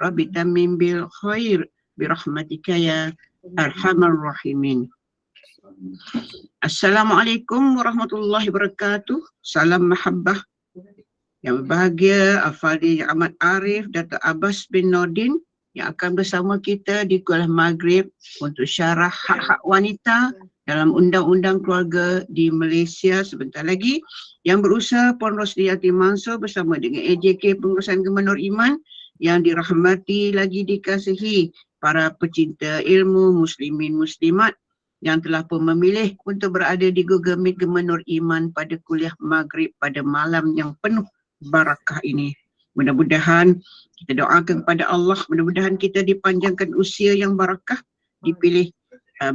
Rabbi tamim bil khair birahmatika ya arhamar rahimin. Assalamualaikum warahmatullahi wabarakatuh. Salam mahabbah. Yang berbahagia Al-Fadhil Ahmad Arif Dato' Abbas bin Nordin yang akan bersama kita di Kuala Maghrib untuk syarah hak-hak wanita dalam Undang-Undang Keluarga di Malaysia sebentar lagi, yang berusaha Puan Rosli Yati Mansur bersama dengan AJK Pengurusan Gubernur Iman yang dirahmati lagi dikasihi para pecinta ilmu muslimin muslimat yang telah pun memilih untuk berada di Google Meet Gubernur Iman pada kuliah Maghrib pada malam yang penuh barakah ini. Mudah-mudahan kita doakan kepada Allah, mudah-mudahan kita dipanjangkan usia yang barakah, dipilih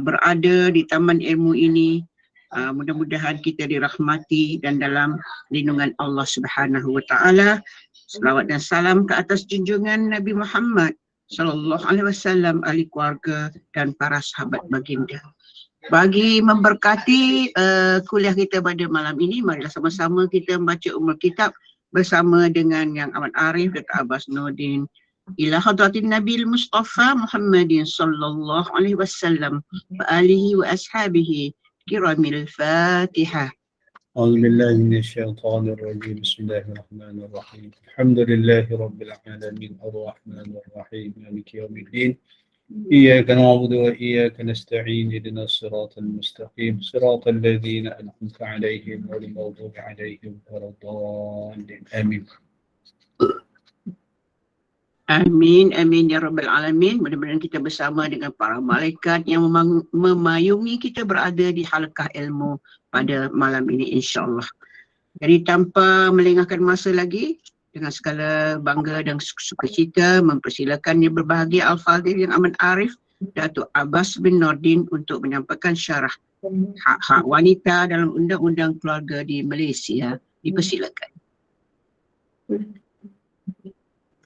berada di taman ilmu ini. Mudah-mudahan kita dirahmati dan dalam lindungan Allah Subhanahu wa taala. Selawat dan salam ke atas junjungan Nabi Muhammad sallallahu alaihi wasallam, ahli keluarga dan para sahabat baginda. Bagi memberkati kuliah kita pada malam ini, marilah sama-sama kita membaca Ummul Kitab bersama dengan Yang Amat Arif Dato' Abbas Nordin ila hadratin Nabi Mustafa Muhammadin sallallahu alaihi wasallam wa alihi wa ashabihi kiramil Fatihah. أعوذ بالله من الشيطان الرجيم بسم الله الرحمن الرحيم الحمد لله رب العالمين الرحمن الرحيم مالك يوم الدين إياك نعبد وإياك نستعين اهدنا الصراط المستقيم صراط الذين أنعمت عليهم غير المغضوب عليهم ولا الضالين آمين. Amin, amin ya rabbal alamin. Mudah-mudahan kita bersama dengan para malaikat yang memayungi kita berada di halaqah ilmu pada malam ini insya-Allah. Jadi tanpa melengahkan masa lagi, dengan segala bangga dan sukacita mempersilakan yang berbahagia Al-Fadhil Yang Amat Arif Dato' Abbas bin Nordin untuk menyampaikan syarah hak-hak wanita dalam Undang-Undang Keluarga di Malaysia. Dipersilakan.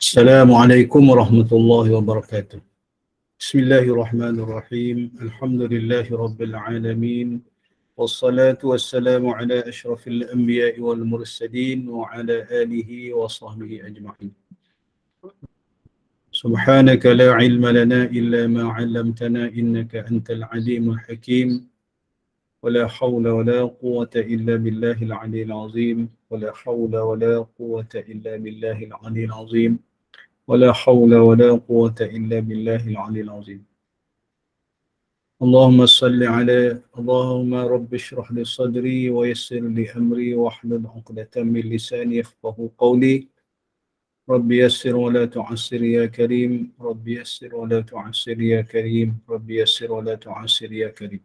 Assalamualaikum warahmatullahi wabarakatuh. Bismillahirrahmanirrahim. Alhamdulillahi rabbil alamin. Wassalatu wassalamu ala ashrafil anbiya'i wal mursalin wa ala alihi wa sahbihi ajma'in. Subhanaka la ilma lana illa ma 'allamtana innaka antal alimul hakim. ولا حول ولا قوة إلا بالله العلي العظيم ولا حول ولا قوة إلا بالله العلي العظيم ولا حول ولا قوة إلا بالله العلي العظيم. اللهم رب اشرح لي صدري ويسر لي أمري واحلل عقدة من لساني يفقهوا قولي. رب يسر ولا تعسر يا كريم رب يسر ولا تعسر يا كريم رب يسر ولا تعسر يا كريم.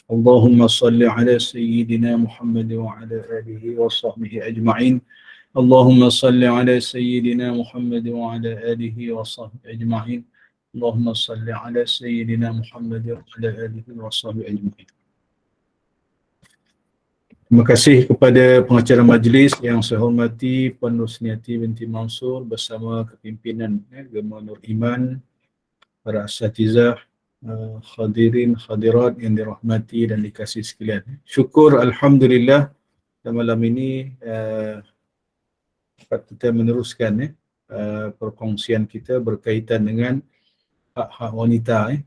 اللهم صل على سيدنا محمد وعلى آله وصحبه أجمعين. اللهم صل على سيدنا محمد وعلى آله وصحبه أجمعين. اللهم صل على سيدنا محمد وعلى آله وصحبه أجمعين. Terima kasih kepada pengacara majlis yang saya hormati Puan Rosniati binti Mansur bersama kepimpinan Gubernur Iman, para asatizah, hadirin hadirat yang dirahmati dan dikasihi sekalian. Syukur alhamdulillah malam ini kita meneruskan perkongsian kita berkaitan dengan hak-hak wanita,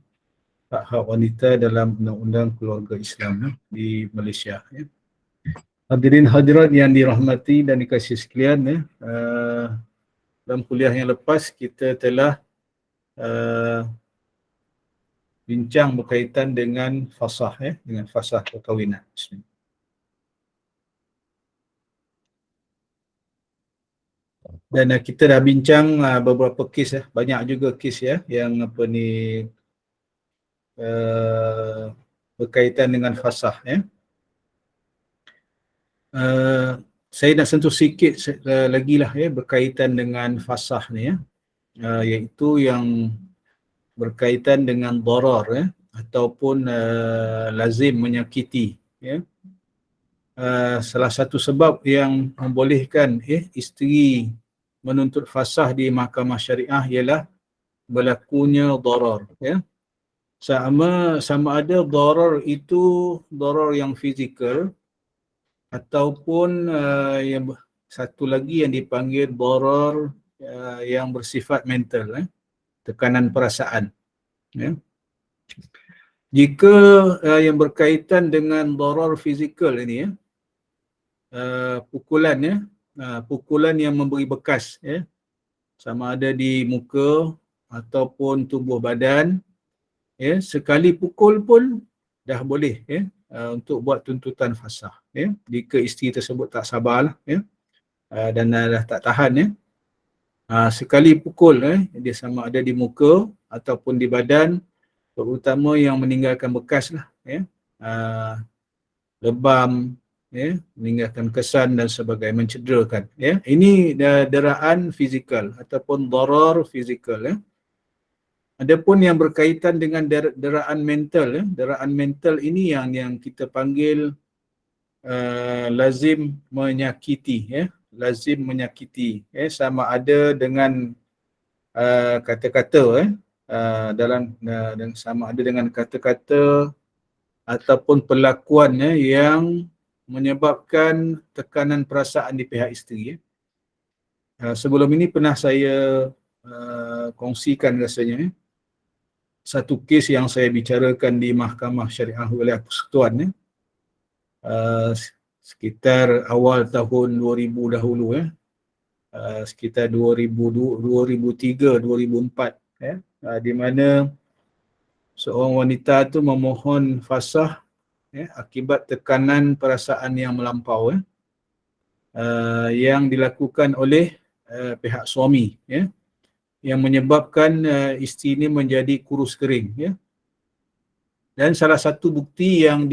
hak-hak wanita dalam Undang-Undang Keluarga Islam di Malaysia. Hadirin hadirat yang dirahmati dan dikasihi sekalian, dalam kuliah yang lepas kita telah bincang berkaitan dengan fasah, dengan fasah perkahwinan. Dan kita dah bincang beberapa kes, banyak juga kes yang berkaitan dengan fasah. Saya nak sentuh sikit lagi lah berkaitan dengan fasah ni, iaitu yang berkaitan dengan darar ataupun lazim menyakiti. Salah satu sebab yang membolehkan isteri menuntut fasah di mahkamah syariah ialah berlakunya darar. Sama ada darar itu darar yang fizikal ataupun yang satu lagi yang dipanggil darar yang bersifat mental, tekanan perasaan. Ya. Jika yang berkaitan dengan darar fizikal ini, pukulan, pukulan yang memberi bekas, sama ada di muka ataupun tubuh badan, sekali pukul pun dah boleh, untuk buat tuntutan fasakh, jika isteri tersebut tak sabarlah, dan dah tak tahan, sekali pukul, dia sama ada di muka ataupun di badan, terutama yang meninggalkan bekas lah, lebam, meninggalkan kesan dan sebagainya, mencederakan. Ini deraan fizikal ataupun darar fizikal. Adapun yang berkaitan dengan deraan mental, deraan mental ini yang kita panggil lazim menyakiti, lazim menyakiti, sama ada dengan kata-kata, dalam sama ada dengan kata-kata ataupun perlakuan, yang menyebabkan tekanan perasaan di pihak isteri. Sebelum ini pernah saya kongsikan rasanya, satu kes yang saya bicarakan di Mahkamah Syariah Wilayah Persekutuan, sekitar awal tahun 2000 dahulu, sekitar 2003, 2004, di mana seorang wanita tu memohon fasakh, akibat tekanan perasaan yang melampau, yang dilakukan oleh pihak suami, yang menyebabkan isteri ini menjadi kurus kering. Dan salah satu bukti yang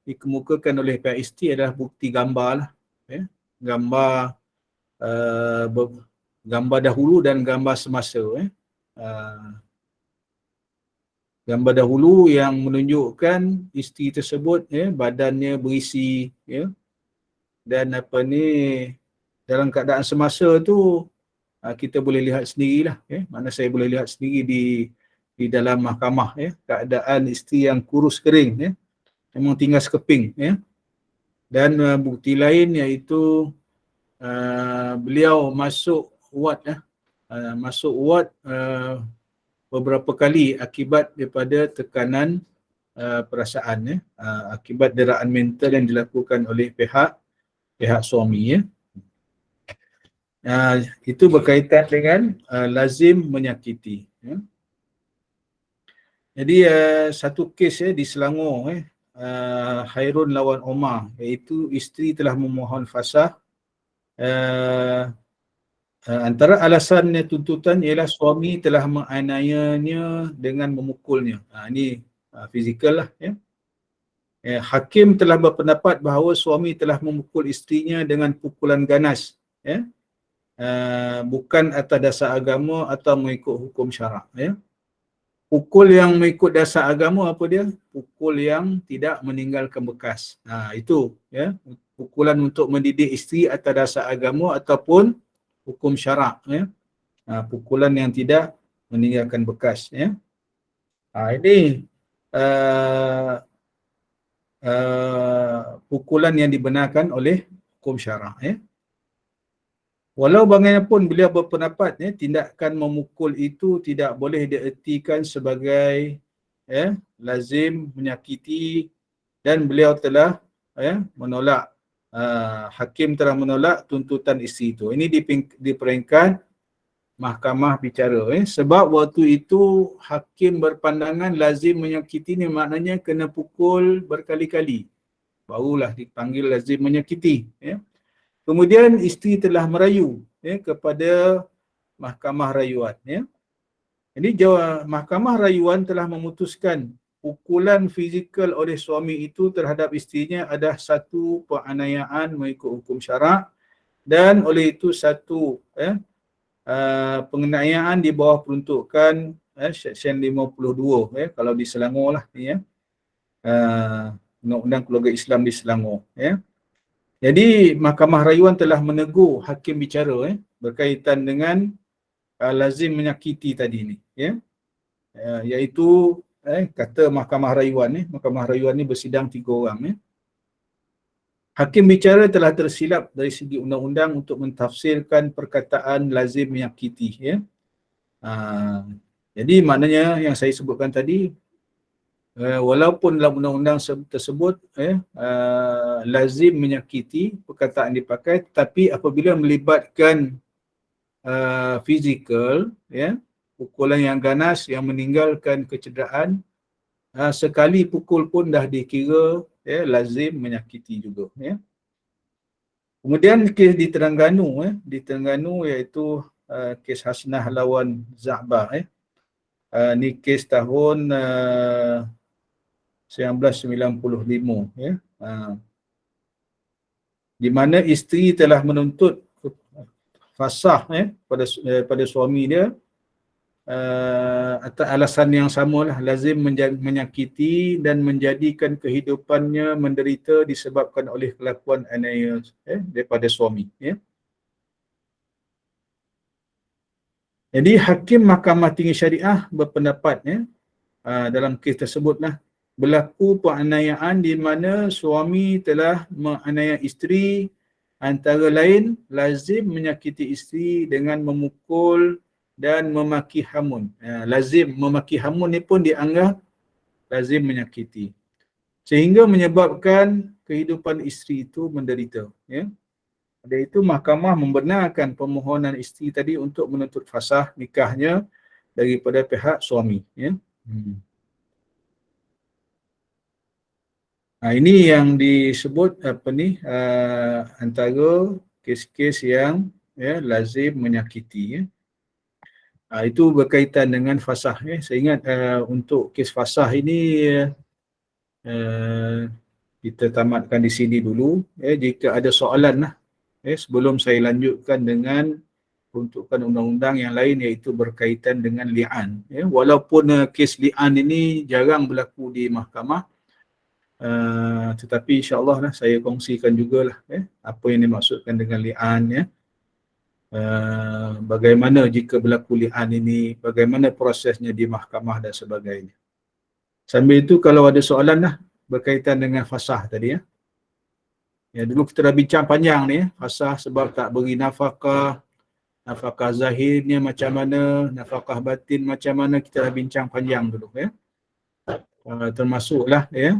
dikemukakan oleh pihak isteri adalah bukti gambar lah, gambar dahulu dan gambar semasa. Gambar dahulu yang menunjukkan isteri tersebut, badannya berisi, dan dalam keadaan semasa tu kita boleh lihat sendirilah, mana saya boleh lihat sendiri di dalam mahkamah, keadaan isteri yang kurus kering, memang tinggal sekeping, dan bukti lain iaitu beliau masuk ward, beberapa kali akibat daripada tekanan perasaan, akibat deraan mental yang dilakukan oleh pihak suami. Itu berkaitan dengan lazim menyakiti. Jadi satu kes di Selangor, Hairun lawan Omar, iaitu isteri telah memohon fasakh. Antara alasan tuntutan ialah suami telah menganiayanya dengan memukulnya. Ini fizikal lah. Hakim telah berpendapat bahawa suami telah memukul isterinya dengan pukulan ganas, bukan atas dasar agama atau mengikut hukum syarak. Pukul yang mengikut dasar agama apa dia? Pukul yang tidak meninggalkan bekas. Itu, pukulan untuk mendidik isteri atas dasar agama ataupun hukum syarak, pukulan yang tidak meninggalkan bekas. Ini pukulan yang dibenarkan oleh hukum syarak. Walau bagaimanapun beliau berpendapat, tindakan memukul itu tidak boleh diertikan sebagai lazim menyakiti, dan beliau telah menolak, hakim telah menolak tuntutan isteri itu. Ini di peringkat mahkamah bicara, sebab waktu itu hakim berpandangan lazim menyakiti ni maknanya kena pukul berkali-kali barulah dipanggil lazim menyakiti. Kemudian isteri telah merayu kepada mahkamah rayuan. Jadi mahkamah rayuan telah memutuskan pukulan fizikal oleh suami itu terhadap isterinya adalah satu penganiayaan mengikut hukum syarak, dan oleh itu satu penganiayaan di bawah peruntukan Seksyen 52, kalau di Selangor lah ni, Undang-Undang Keluarga Islam di Selangor. Jadi mahkamah rayuan telah menegur hakim bicara berkaitan dengan lazim menyakiti tadi ni, iaitu kata mahkamah rayuan ni bersidang 3 orang. Hakim bicara telah tersilap dari segi undang-undang untuk mentafsirkan perkataan lazim menyakiti, ya. Jadi maknanya yang saya sebutkan tadi, walaupun dalam undang-undang tersebut lazim menyakiti perkataan dipakai, tapi apabila melibatkan fizikal, ya, pukulan yang ganas yang meninggalkan kecederaan, sekali pukul pun dah dikira, ya, lazim menyakiti juga, ya. Kemudian kes di Terengganu, di Terengganu iaitu kes Hasnah lawan Za'bah, ni kes tahun 1995, ya. Di mana isteri telah menuntut fasah pada suami dia atas alasan yang samalah, lazim menyakiti dan menjadikan kehidupannya menderita disebabkan oleh kelakuan aniaya daripada suami, ya. Jadi Hakim Mahkamah Tinggi Syariah berpendapat, ya, dalam kes tersebutlah berlaku penganiayaan di mana suami telah menganiaya isteri, antara lain lazim menyakiti isteri dengan memukul dan memaki hamun. Lazim memaki hamun ni pun dianggap lazim menyakiti, sehingga menyebabkan kehidupan isteri itu menderita, ya. Oleh itu mahkamah membenarkan permohonan isteri tadi untuk menuntut fasah nikahnya daripada pihak suami, ya. Ini yang disebut antara kes-kes yang, ya, lazim menyakiti, ya. Itu berkaitan dengan fasah, ya. Saya ingat untuk kes fasah ini kita tamatkan di sini dulu, ya. Jika ada soalan sebelum saya lanjutkan dengan peruntukan undang-undang yang lain iaitu berkaitan dengan li'an, ya. Walaupun kes li'an ini jarang berlaku di mahkamah, tetapi insyaAllah saya kongsikan jugalah apa yang dimaksudkan dengan li'an, ya. Bagaimana jika berlaku li'an ini, bagaimana prosesnya di mahkamah dan sebagainya. Sambil itu kalau ada soalan berkaitan dengan fasah tadi, ya, dulu kita dah bincang panjang ni, fasah sebab tak beri nafkah, nafkah zahirnya macam mana, nafkah batin macam mana, kita dah bincang panjang dulu, ya. Termasuklah, ya,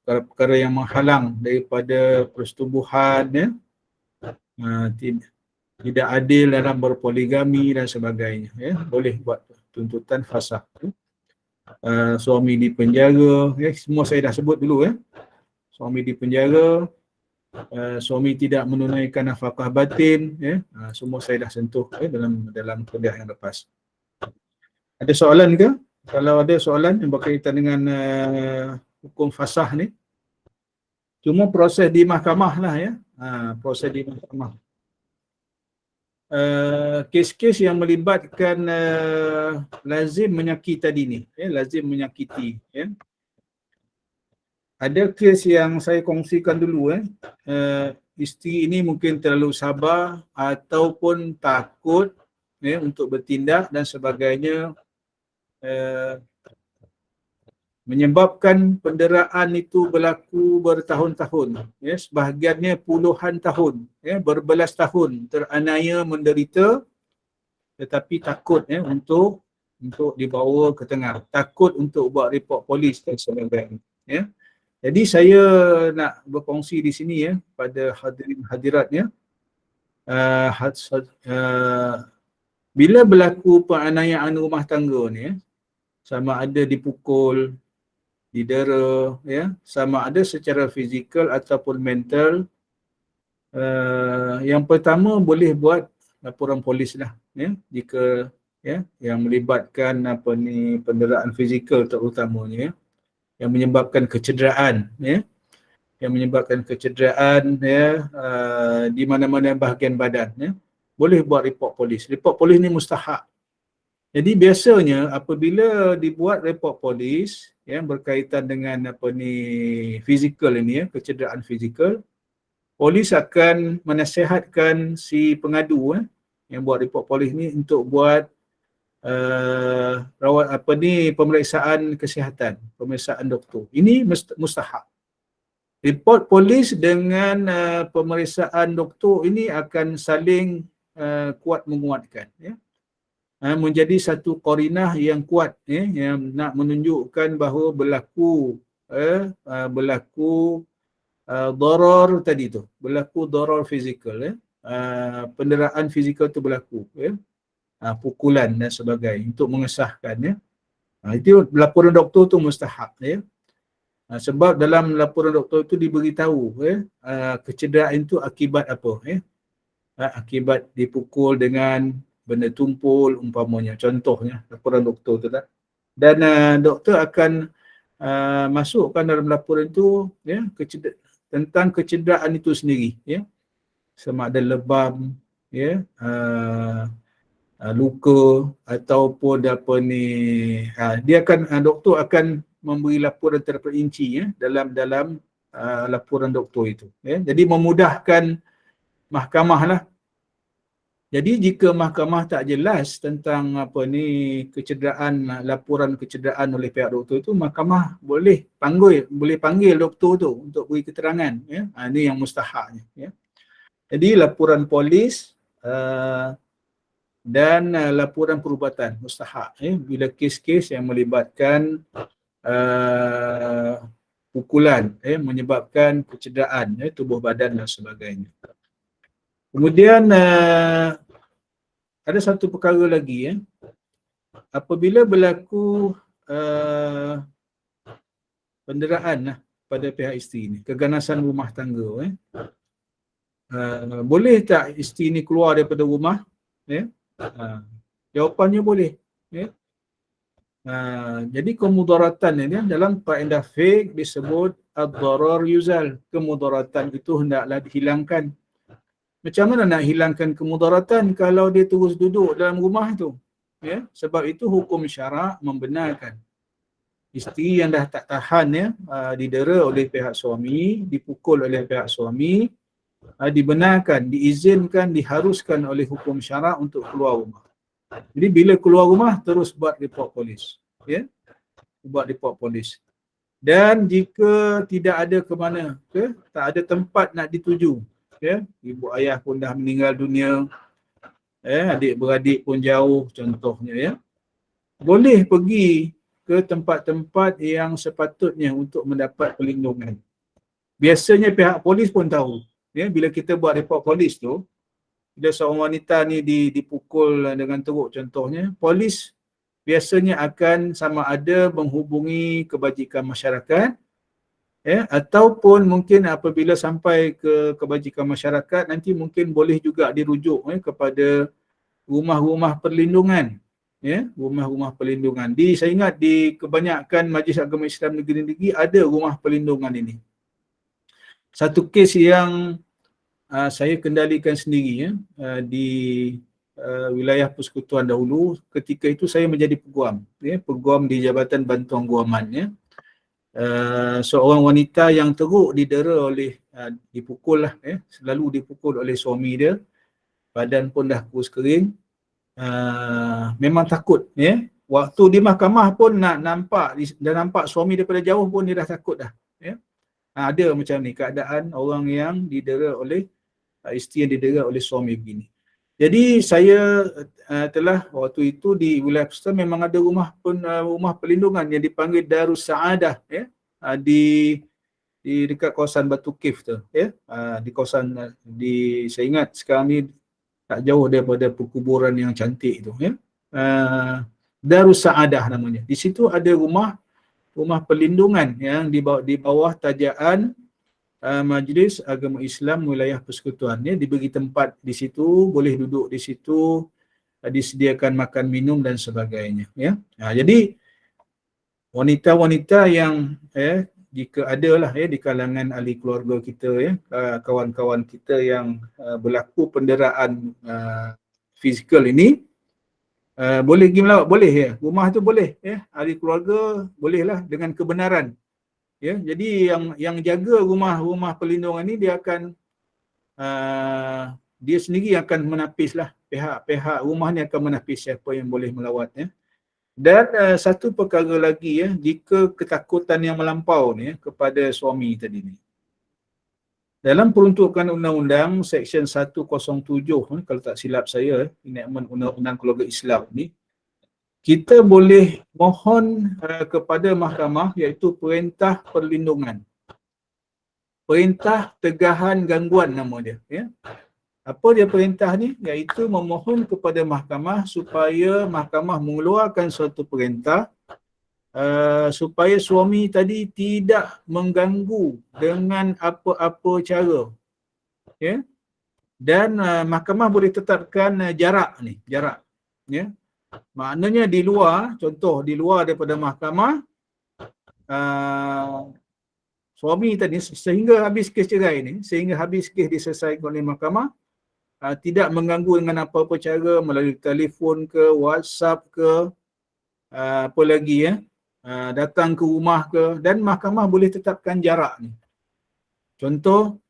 perkara yang menghalang daripada persetubuhan, ya, tidak adil dalam berpoligami dan sebagainya, ya, boleh buat tuntutan fasah. Suami di penjara, ya, semua saya dah sebut dulu, ya. Suami di penjara, suami tidak menunaikan nafkah batin, ya, semua saya dah sentuh, dalam kuliah yang lepas. Ada soalan ke? Kalau ada soalan yang berkaitan dengan hukum fasah ni, cuma proses di mahkamah lah, ya. Proses di mahkamah. Kes-kes yang melibatkan lazim menyakiti tadi ni, ya, lazim menyakiti, ya. Ada kes yang saya kongsikan dulu, isteri ini mungkin terlalu sabar ataupun takut, ya, untuk bertindak dan sebagainya, menyebabkan penderaan itu berlaku bertahun-tahun, ya, sebahagiannya puluhan tahun, ya, berbelas tahun teraniaya menderita, tetapi takut, ya, untuk dibawa ke tengah, takut untuk buat report polis dan sebagainya, ya. Jadi saya nak berkongsi di sini, ya, pada hadirin hadiratnya, bila berlaku penganiayaan rumah tangga ni, ya, sama ada dipukul, didera, ya, sama ada secara fizikal ataupun mental, yang pertama boleh buat laporan polis lah, ya, jika, ya, yang melibatkan penderaan fizikal terutamanya, ya, yang menyebabkan kecederaan, ya, yang menyebabkan kecederaan, ya, di mana-mana bahagian badan, ya, boleh buat report polis. Report polis ni mustahak. Jadi biasanya apabila dibuat report polis, ya, berkaitan dengan fizikal ini, ya, kecederaan fizikal, polis akan menasihatkan si pengadu, yang buat report polis ni untuk buat pemeriksaan kesihatan, pemeriksaan doktor. Ini mustahak. Report polis dengan pemeriksaan doktor ini akan saling kuat menguatkan, ya. Menjadi satu qarinah yang kuat, ya, yang nak menunjukkan bahawa berlaku darar tadi tu, berlaku darar fizikal, ya. Penderaan fizikal tu berlaku, ya. Pukulan dan sebagainya untuk mengesahkan, ya. Itu laporan doktor tu mustahak, ya. Sebab dalam laporan doktor itu diberitahu, ya, kecederaan itu akibat apa, ya. Akibat dipukul dengan benda tumpul umpamanya, contohnya laporan doktor tu tak. Dan doktor akan masukkan dalam laporan itu, ya, tentang kecederaan itu sendiri, ya. Sama ada lebam, ya, luka ataupun apa ni, dia akan doktor akan memberi laporan terperinci, ya, dalam laporan doktor itu, ya. Jadi memudahkan mahkamah lah. Jadi jika mahkamah tak jelas tentang apa ni kecederaan, laporan kecederaan oleh pihak doktor itu, mahkamah boleh panggil doktor tu untuk beri keterangan, ya. Ini yang mustahaknya, ya. Jadi laporan polis dan laporan perubatan mustahak, ya, bila kes-kes yang melibatkan pukulan, menyebabkan kecederaan, ya, tubuh badan dan sebagainya. Kemudian ada satu perkara lagi, ya. Apabila berlaku penderaan lah pada pihak isteri ni, keganasan rumah tangga, boleh tak isteri ni keluar daripada rumah, ya? Jawapannya boleh, ya. Jadi kemudaratan ini dalam kaedah fiqh disebut ad-darar yuzal. Kemudaratan itu hendaklah dihilangkan. Macam mana nak hilangkan kemudaratan kalau dia terus duduk dalam rumah tu, ya? Sebab itu hukum syarak membenarkan isteri yang dah tak tahan, ya, didera oleh pihak suami, dipukul oleh pihak suami, dibenarkan, diizinkan, diharuskan oleh hukum syarak untuk keluar rumah. Jadi bila keluar rumah terus buat report polis, ya, buat report polis. Dan jika tidak ada ke mana, tak ada tempat nak dituju, ya, ibu ayah pun dah meninggal dunia, adik-beradik pun jauh contohnya, ya, boleh pergi ke tempat-tempat yang sepatutnya untuk mendapat perlindungan. Biasanya pihak polis pun tahu, ya, bila kita buat report polis tu, bila seorang wanita ni dipukul dengan teruk contohnya, polis biasanya akan sama ada menghubungi kebajikan masyarakat, ya, ataupun mungkin apabila sampai ke kebajikan masyarakat, nanti mungkin boleh juga dirujuk, ya, kepada rumah-rumah perlindungan, ya, rumah-rumah perlindungan. Saya ingat di kebanyakan Majlis Agama Islam negeri-negeri ada rumah perlindungan ini. Satu kes yang saya kendalikan sendiri, ya, di wilayah persekutuan dahulu, ketika itu saya menjadi peguam, ya, peguam di Jabatan Bantuan Guaman, ya. Seorang wanita yang teruk didera oleh, dipukul lah, ya, selalu dipukul oleh suami dia, badan pun dah kurus kering, memang takut, ya. Waktu di mahkamah pun dah nampak suami daripada jauh pun dia dah takut dah, ya. Ada macam ni keadaan orang yang didera oleh isteri yang didera oleh suami begini. Jadi saya telah waktu itu di wilayah Persekutuan memang ada rumah perlindungan yang dipanggil Darus Saadah, ya, di dekat kawasan Batu Cave tu, ya, di kawasan saya ingat sekarang ni tak jauh daripada perkuburan yang cantik tu, ya. Darus Saadah namanya. Di situ ada rumah perlindungan yang di bawah tajaan Majlis Agama Islam Wilayah Persekutuan, ya, diberi tempat di situ, boleh duduk di situ, disediakan makan minum dan sebagainya, ya. Jadi wanita-wanita yang, jika adalah, ya, di kalangan ahli keluarga kita, ya, kawan-kawan kita yang berlaku penderaan fizikal ini, boleh pergi melawat, boleh, ya, rumah tu boleh, ya, ahli keluarga bolehlah dengan kebenaran. Ya, jadi yang jaga rumah perlindungan ni dia akan dia sendiri akan menapislah, pihak rumah ni akan menapis siapa yang boleh melawat, ya. Dan satu perkara lagi, ya, jika ketakutan yang melampau ni, ya, kepada suami tadi ni, Dalam peruntukan undang-undang Seksyen 107, kalau tak silap saya, enactment undang-undang keluarga Islam ni, kita boleh mohon kepada mahkamah iaitu perintah perlindungan. Perintah tegahan gangguan nama dia. Ya. Apa dia perintah ni? Iaitu memohon kepada mahkamah supaya mahkamah mengeluarkan suatu perintah supaya suami tadi tidak mengganggu dengan apa-apa cara. Ya. Dan mahkamah boleh tetapkan jarak ni, jarak. Ya. Maknanya di luar, contoh di luar daripada mahkamah, suami tadi sehingga habis kes cerai ni, sehingga habis kes diselesaikan oleh mahkamah, tidak mengganggu dengan apa-apa cara melalui telefon ke, WhatsApp ke, apa lagi ya, datang ke rumah ke, dan mahkamah boleh tetapkan jarak ni. Contoh,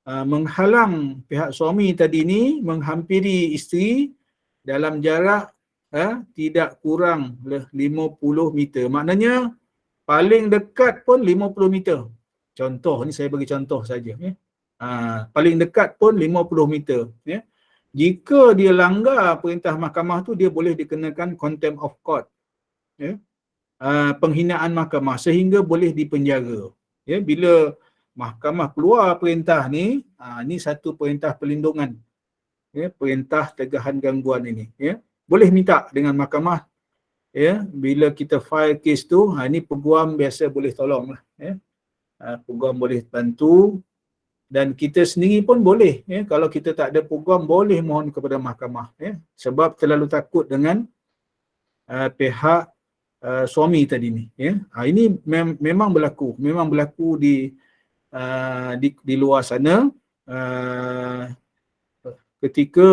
menghalang pihak suami tadi ni menghampiri isteri dalam jarak tidak kurang 50 meter. Maknanya paling dekat pun 50 meter. Contoh ni saya bagi contoh saja. Paling dekat pun 50 meter. Ya. Jika dia langgar perintah mahkamah tu, dia boleh dikenakan contempt of court. Ya. Penghinaan mahkamah sehingga boleh dipenjara. Ya. Bila mahkamah keluar perintah ni, ni satu perintah perlindungan. Ya. Perintah tegahan gangguan ini. Ya. Boleh minta dengan mahkamah. Ya. Bila kita file kes tu, ni peguam biasa boleh tolong lah. Ya. Peguam boleh bantu. Dan kita sendiri pun boleh, ya, kalau kita tak ada peguam, boleh mohon kepada mahkamah, ya, sebab terlalu takut dengan pihak suami tadi ni. Ya. Ini memang berlaku di luar sana, ketika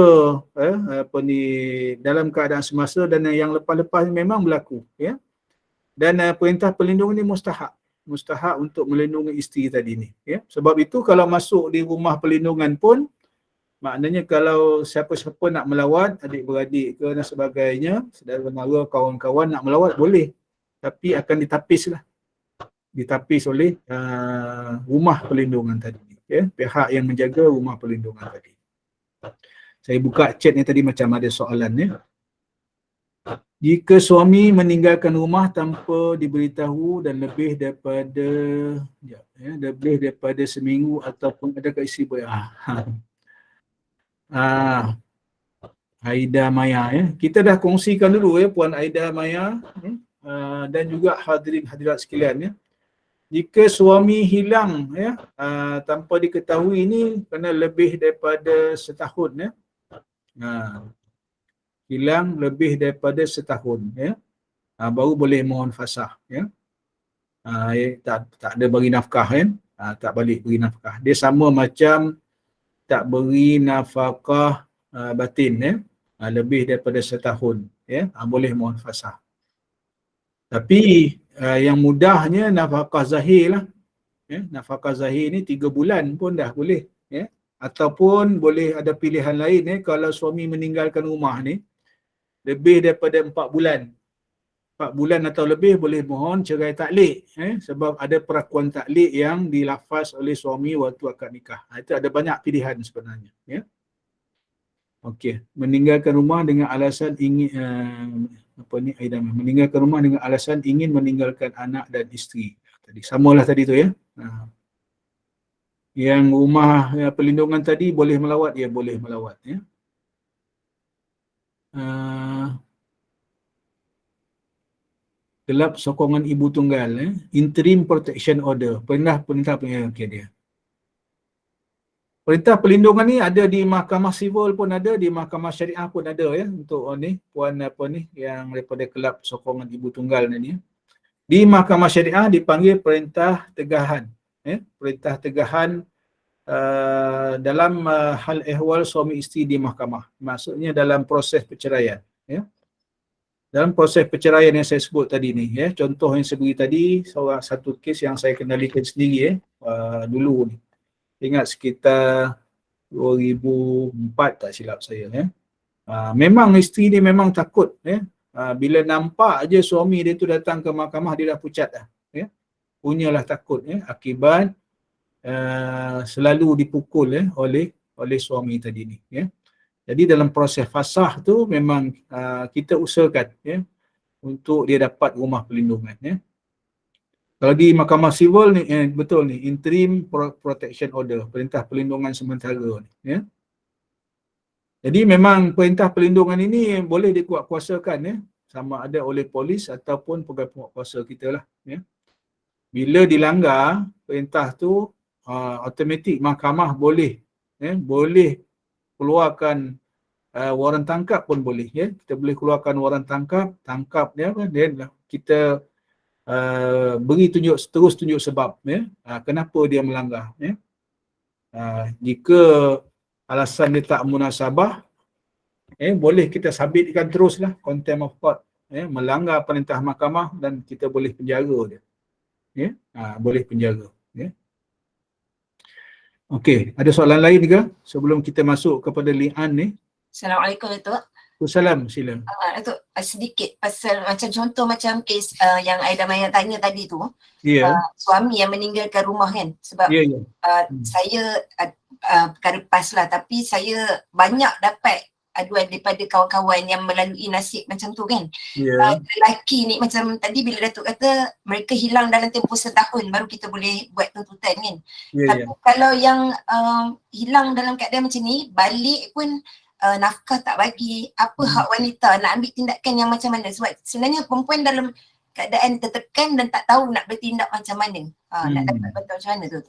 dalam keadaan semasa dan yang lepas-lepas memang berlaku. Ya. Dan perintah perlindungan ni mustahak untuk melindungi isteri tadi ni. Ya. Sebab itu kalau masuk di rumah perlindungan pun, maknanya kalau siapa-siapa nak melawat, adik-beradik ke dan sebagainya, saudara mara, kawan-kawan nak melawat, boleh. Tapi akan ditapis oleh rumah perlindungan tadi. Ya. Pihak yang menjaga rumah perlindungan tadi. Saya buka chat ni tadi macam ada soalan. Ya. Jika suami meninggalkan rumah tanpa diberitahu dan lebih daripada seminggu ataupun adakah isteri boleh? Aida Maya, ya. Kita dah kongsikan dulu, ya, Puan Aida Maya, dan juga hadirin-hadirat sekalian, ya. Jika suami hilang, ya, tanpa diketahui ini kena lebih daripada setahun, ya. Hilang lebih daripada setahun, ya, baru boleh mohon fasakh, ya. Tak ada bagi nafkah, kan, tak balik beri nafkah. Dia sama macam tak beri nafkah batin, ya, lebih daripada setahun, ya, boleh mohon fasakh. Tapi yang mudahnya nafkah zahir lah, ya. Nafkah zahir ni 3 bulan pun dah boleh, ya. Ataupun boleh ada pilihan lain, ya, kalau suami meninggalkan rumah ni lebih daripada 4 bulan. 4 bulan atau lebih boleh mohon cerai taklik, sebab ada perakuan taklik yang dilafaz oleh suami waktu akad nikah. Itu ada banyak pilihan sebenarnya, ya. Okey, meninggalkan rumah dengan alasan ingin meninggalkan rumah dengan alasan ingin meninggalkan anak dan isteri. Tadi samalah tadi tu, ya. Yang rumah perlindungan tadi boleh melawat, ya, boleh melawat, ya. Gelap sokongan ibu tunggal, interim protection order, perintah okey dia. Perintah perlindungan ni ada di mahkamah sivil pun ada, di mahkamah syariah pun ada, ya, untuk ni puan yang daripada kelab sokongan ibu tunggal ni, ya. Di mahkamah syariah dipanggil perintah tegahan, ya, perintah tegahan dalam hal ehwal suami isteri di mahkamah. Maksudnya dalam proses perceraian, ya. Dalam proses perceraian yang saya sebut tadi ni, ya, contoh yang saya beri tadi, satu kes yang saya kendalikan sendiri, ya, dulu ni. Ingat sekitar 2004 tak silap saya, ya. Memang isteri dia memang takut, ya. Bila nampak aje suami dia tu datang ke mahkamah, dia dah pucat dah, ya. Punyalah takut, ya, akibat selalu dipukul oleh suami tadi ni, ya. Jadi dalam proses fasah tu memang kita usahakan, ya, untuk dia dapat rumah perlindungan, ya. Kalau di Mahkamah Sivil ni, betul ni, interim protection order, perintah perlindungan sementara ni, ya. Jadi memang perintah perlindungan ini boleh dikuatkuasakan, ya, sama ada oleh polis ataupun pegawai penguatkuasa kita lah, ya. Bila dilanggar perintah tu, automatik mahkamah boleh, ya, boleh keluarkan waran tangkap pun boleh, ya. Kita boleh keluarkan waran tangkap dia, dan kita beri terus tunjuk sebab, ya, kenapa dia melanggar, ya. Jika alasan dia tak munasabah, boleh kita sabitkan teruslah contempt of court, ya, melanggar perintah mahkamah, dan kita boleh penjara dia, ya. Boleh penjara, ya. Okey, ada soalan lain ke sebelum kita masuk kepada li'an ni? Assalamualaikum Datuk. Salam, sila. Datuk, sedikit pasal macam contoh macam kes yang Aida Maya tanya tadi tu. Ya. Suami yang meninggalkan rumah kan, sebab saya perkara PAS lah, tapi saya banyak dapat aduan daripada kawan-kawan yang melalui nasib macam tu kan. Lelaki ni macam tadi bila Datuk kata mereka hilang dalam tempoh setahun baru kita boleh buat tuntutan kan. Tapi kalau yang hilang dalam keadaan macam ni, balik pun nafkah tak bagi, apa hak wanita nak ambil tindakan yang macam mana? Sebab sebenarnya perempuan dalam keadaan tertekan dan tak tahu nak bertindak macam mana. Nak dapat bantuan macam mana tu?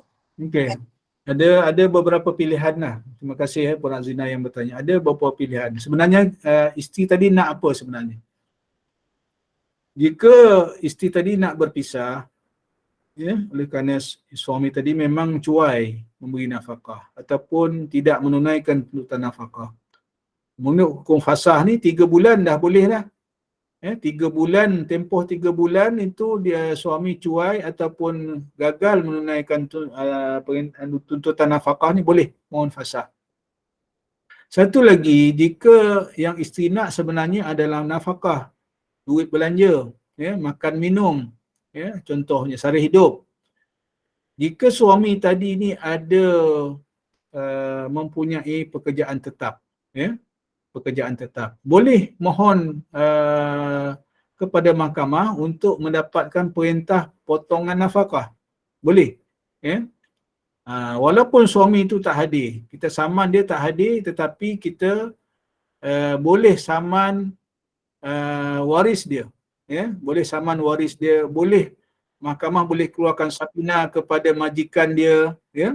Okey. Ada beberapa pilihan lah. Terima kasih Puan Azina yang bertanya. Ada beberapa pilihan. Sebenarnya isteri tadi nak apa sebenarnya? Jika isteri tadi nak berpisah, ya, oleh kerana suami tadi memang cuai memberi nafkah ataupun tidak menunaikan tuntutan nafkah, menurut hukum fasah ni 3 bulan dah boleh dah. 3 bulan, tempoh 3 bulan itu dia suami cuai ataupun gagal menunaikan tuntutan nafkah ni, boleh mohon fasah. Satu lagi, jika yang isteri nak sebenarnya adalah nafkah, duit belanja, ya, makan minum, ya, contohnya sara hidup. Jika suami tadi ni ada mempunyai pekerjaan tetap, ya, pekerjaan tetap, boleh mohon kepada mahkamah untuk mendapatkan perintah potongan nafkah. Boleh, ya. Walaupun suami itu tak hadir, kita saman dia tak hadir, tetapi kita boleh saman waris dia, ya, boleh saman waris dia, boleh mahkamah boleh keluarkan sapina kepada majikan dia, ya.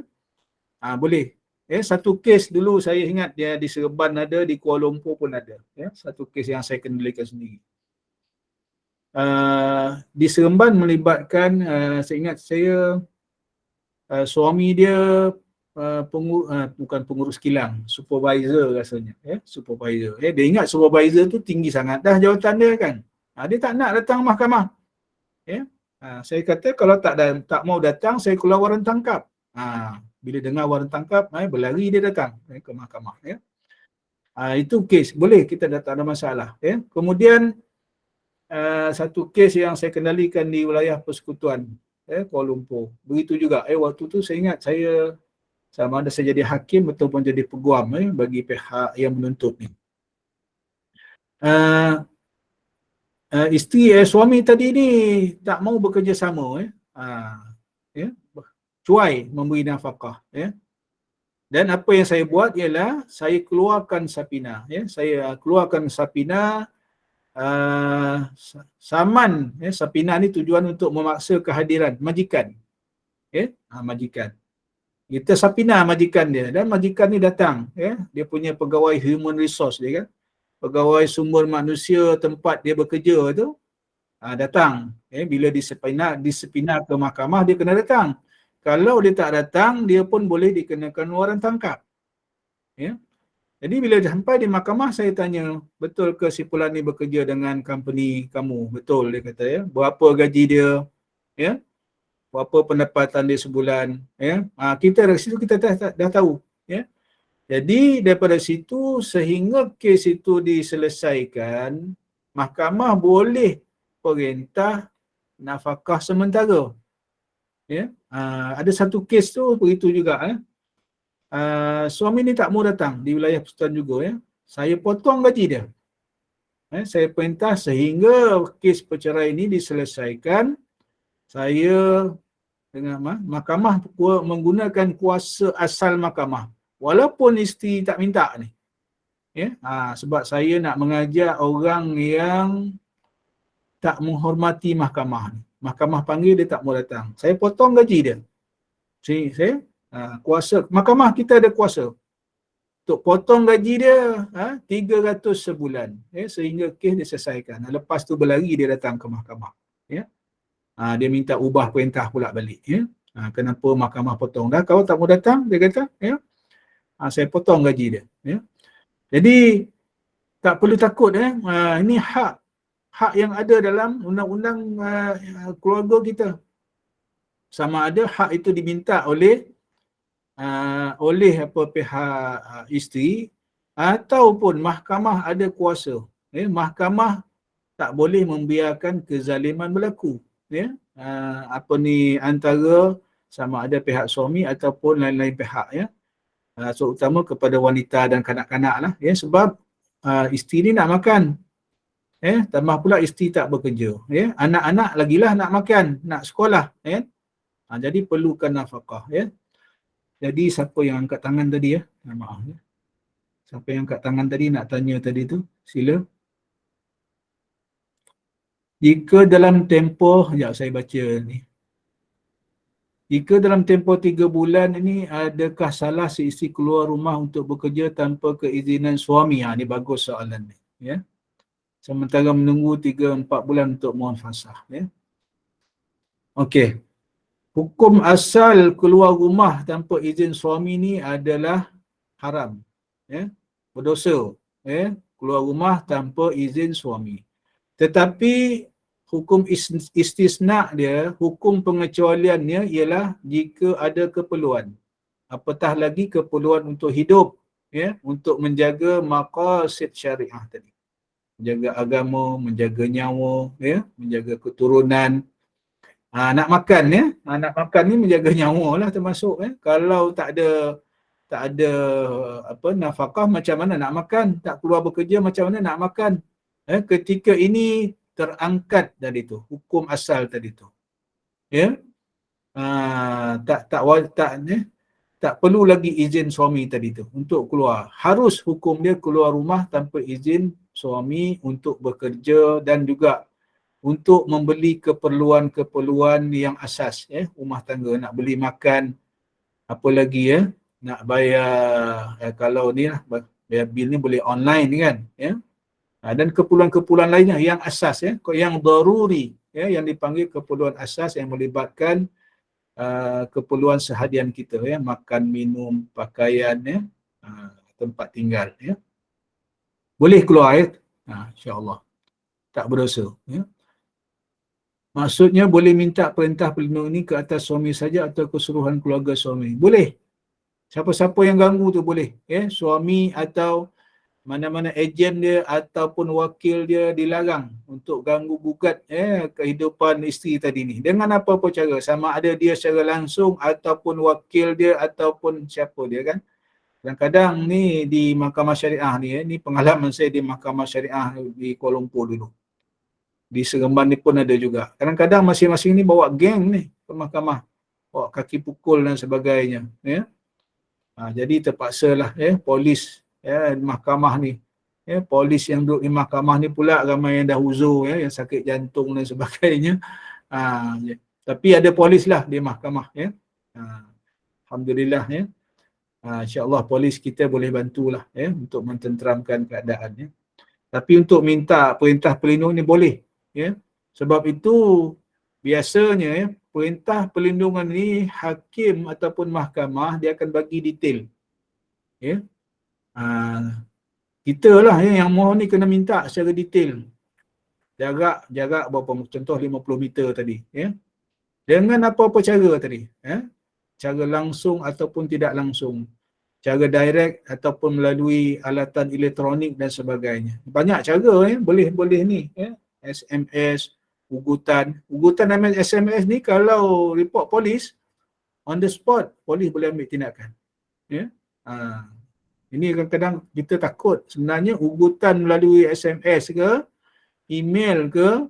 Boleh. Satu kes dulu saya ingat dia di Seremban ada, di Kuala Lumpur pun ada, ya, satu kes yang saya kendalikan sendiri. Di Seremban melibatkan, saya ingat suami dia bukan pengurus kilang, supervisor rasanya, ya, supervisor. Dia ingat supervisor tu tinggi sangat dah jawatan dia kan. Dia tak nak datang mahkamah. Ya. Saya kata kalau tak mau datang, saya keluar waran tangkap. Bila dengar waran tangkap, berlari dia datang ke mahkamah, ya. Itu kes, boleh, kita dah tak ada masalah, ya. Kemudian satu kes yang saya kendalikan di wilayah Persekutuan, Kuala Lumpur. Begitu juga, waktu tu saya ingat saya sama ada saya jadi hakim ataupun jadi peguam, bagi pihak yang menuntut ni. Suami tadi ni tak mau bekerjasama, ya, cuai memberi nafkah, ya. Dan apa yang saya buat ialah saya keluarkan sapina, ya. Saya keluarkan sapina, saman, ya. Sapina ni tujuan untuk memaksa kehadiran majikan, ya, majikan. Kita sapina majikan dia, dan majikan ni datang, ya. Dia punya pegawai human resource dia kan, pegawai sumber manusia tempat dia bekerja tu, datang, bila disepina ke mahkamah, dia kena datang. Kalau dia tak datang, dia pun boleh dikenakan waran tangkap, ya. Jadi bila sampai di mahkamah, saya tanya, betul ke si Fulan ni bekerja dengan company kamu? Betul, dia kata, ya. Berapa gaji dia, ya, berapa pendapatan dia sebulan, ya. Kita dari situ kita dah tahu, ya. Jadi daripada situ sehingga kes itu diselesaikan, mahkamah boleh perintah nafkah sementara, ya. Ada satu kes tu begitu juga. Suami ni tak mau datang di wilayah Persekutuan juga. Saya potong gaji dia. Saya perintah sehingga kes perceraian ini diselesaikan. Saya dengan mahkamah menggunakan kuasa asal mahkamah. Walaupun isteri tak minta ni. Sebab saya nak mengajar orang yang tak menghormati mahkamah ni. Mahkamah panggil dia tak mau datang. Saya potong gaji dia. Saya kuasa, mahkamah kita ada kuasa untuk potong gaji dia 300 sebulan sehingga kes diselesaikan. Lepas tu berlari dia datang ke mahkamah. Dia minta ubah perintah pula balik. Kenapa mahkamah potong? Dah kau tak mau datang, dia kata, saya potong gaji dia. Jadi tak perlu takut. Ini hak yang ada dalam undang-undang keluarga kita. Sama ada hak itu diminta oleh pihak isteri ataupun mahkamah ada kuasa. Mahkamah tak boleh membiarkan kezaliman berlaku. Antara sama ada pihak suami ataupun lain-lain pihak. Terutama kepada wanita dan kanak-kanak lah. Sebab isteri ni nak makan. Tambah pula isteri tak bekerja. Anak-anak lagilah nak makan, nak sekolah. Jadi perlukan nafkah. Jadi siapa yang angkat tangan tadi? Maaf. Siapa yang angkat tangan tadi nak tanya tadi tu? Sila. Jika dalam tempoh, sekejap saya baca ni. Jika dalam tempoh 3 bulan ini, adakah salah si isteri keluar rumah untuk bekerja tanpa keizinan suami? Ini bagus soalan ni. Sementara menunggu 3-4 bulan untuk mohon fasakh. Okey. Hukum asal keluar rumah tanpa izin suami ni adalah haram. Berdosa. Keluar rumah tanpa izin suami. Tetapi hukum istisna dia, hukum pengecualiannya ialah jika ada keperluan. Apatah lagi keperluan untuk hidup, untuk menjaga maqasid syariah tadi. Menjaga agama, menjaga nyawa, menjaga keturunan. Nak makan, nak makan ni menjaga nyawa lah termasuk. Kalau tak ada nafkah, macam mana nak makan? Tak keluar bekerja, macam mana nak makan? Ketika ini terangkat dari tu, hukum asal tadi tu. Tak perlu lagi izin suami tadi tu untuk keluar. Harus hukum dia keluar rumah tanpa izin suami untuk bekerja dan juga untuk membeli keperluan-keperluan yang asas, rumah tangga, nak beli makan, apa lagi nak bayar, kalau ni lah, bayar bil ni boleh online kan, dan keperluan-keperluan lainnya yang asas, yang daruri, yang dipanggil keperluan asas yang melibatkan keperluan seharian kita, makan, minum, pakaian, tempat tinggal, boleh keluar, insya-Allah tak berdosa. Maksudnya boleh minta perintah pelindung ini ke atas suami saja atau keseluruhan keluarga suami? Boleh. Siapa-siapa yang ganggu tu boleh. Suami atau mana-mana ejen dia ataupun wakil dia dilarang untuk ganggu gugat kehidupan isteri tadi ni. Dengan apa-apa cara. Sama ada dia secara langsung ataupun wakil dia ataupun siapa dia kan. Kadang-kadang ni di mahkamah syariah ni pengalaman saya di mahkamah syariah di Kuala Lumpur dulu. Di Seremban ni pun ada juga. Kadang-kadang masing-masing ni bawa geng ni ke mahkamah. Bawa kaki pukul dan sebagainya. Jadi terpaksalah polis mahkamah ni. Polis yang duduk di mahkamah ni pula ramai yang dah uzur, yang sakit jantung dan sebagainya. Tapi ada polis lah di mahkamah. Alhamdulillah. InsyaAllah polis kita boleh bantulah untuk mententeramkan keadaan. Tapi untuk minta perintah pelindung ni boleh. Sebab itu biasanya perintah perlindungan ni hakim ataupun mahkamah dia akan bagi detail. Kita lah yang mohon ni kena minta secara detail. Jarak berapa, contoh 50 meter tadi. Dengan apa-apa cara tadi. Cara langsung ataupun tidak langsung. Cara direct ataupun melalui alatan elektronik dan sebagainya. Banyak cara boleh ni. SMS, ugutan SMS ni kalau report polis, on the spot polis boleh ambil tindakan. Ya. Ini kadang-kadang kita takut. Sebenarnya ugutan melalui SMS ke, email ke,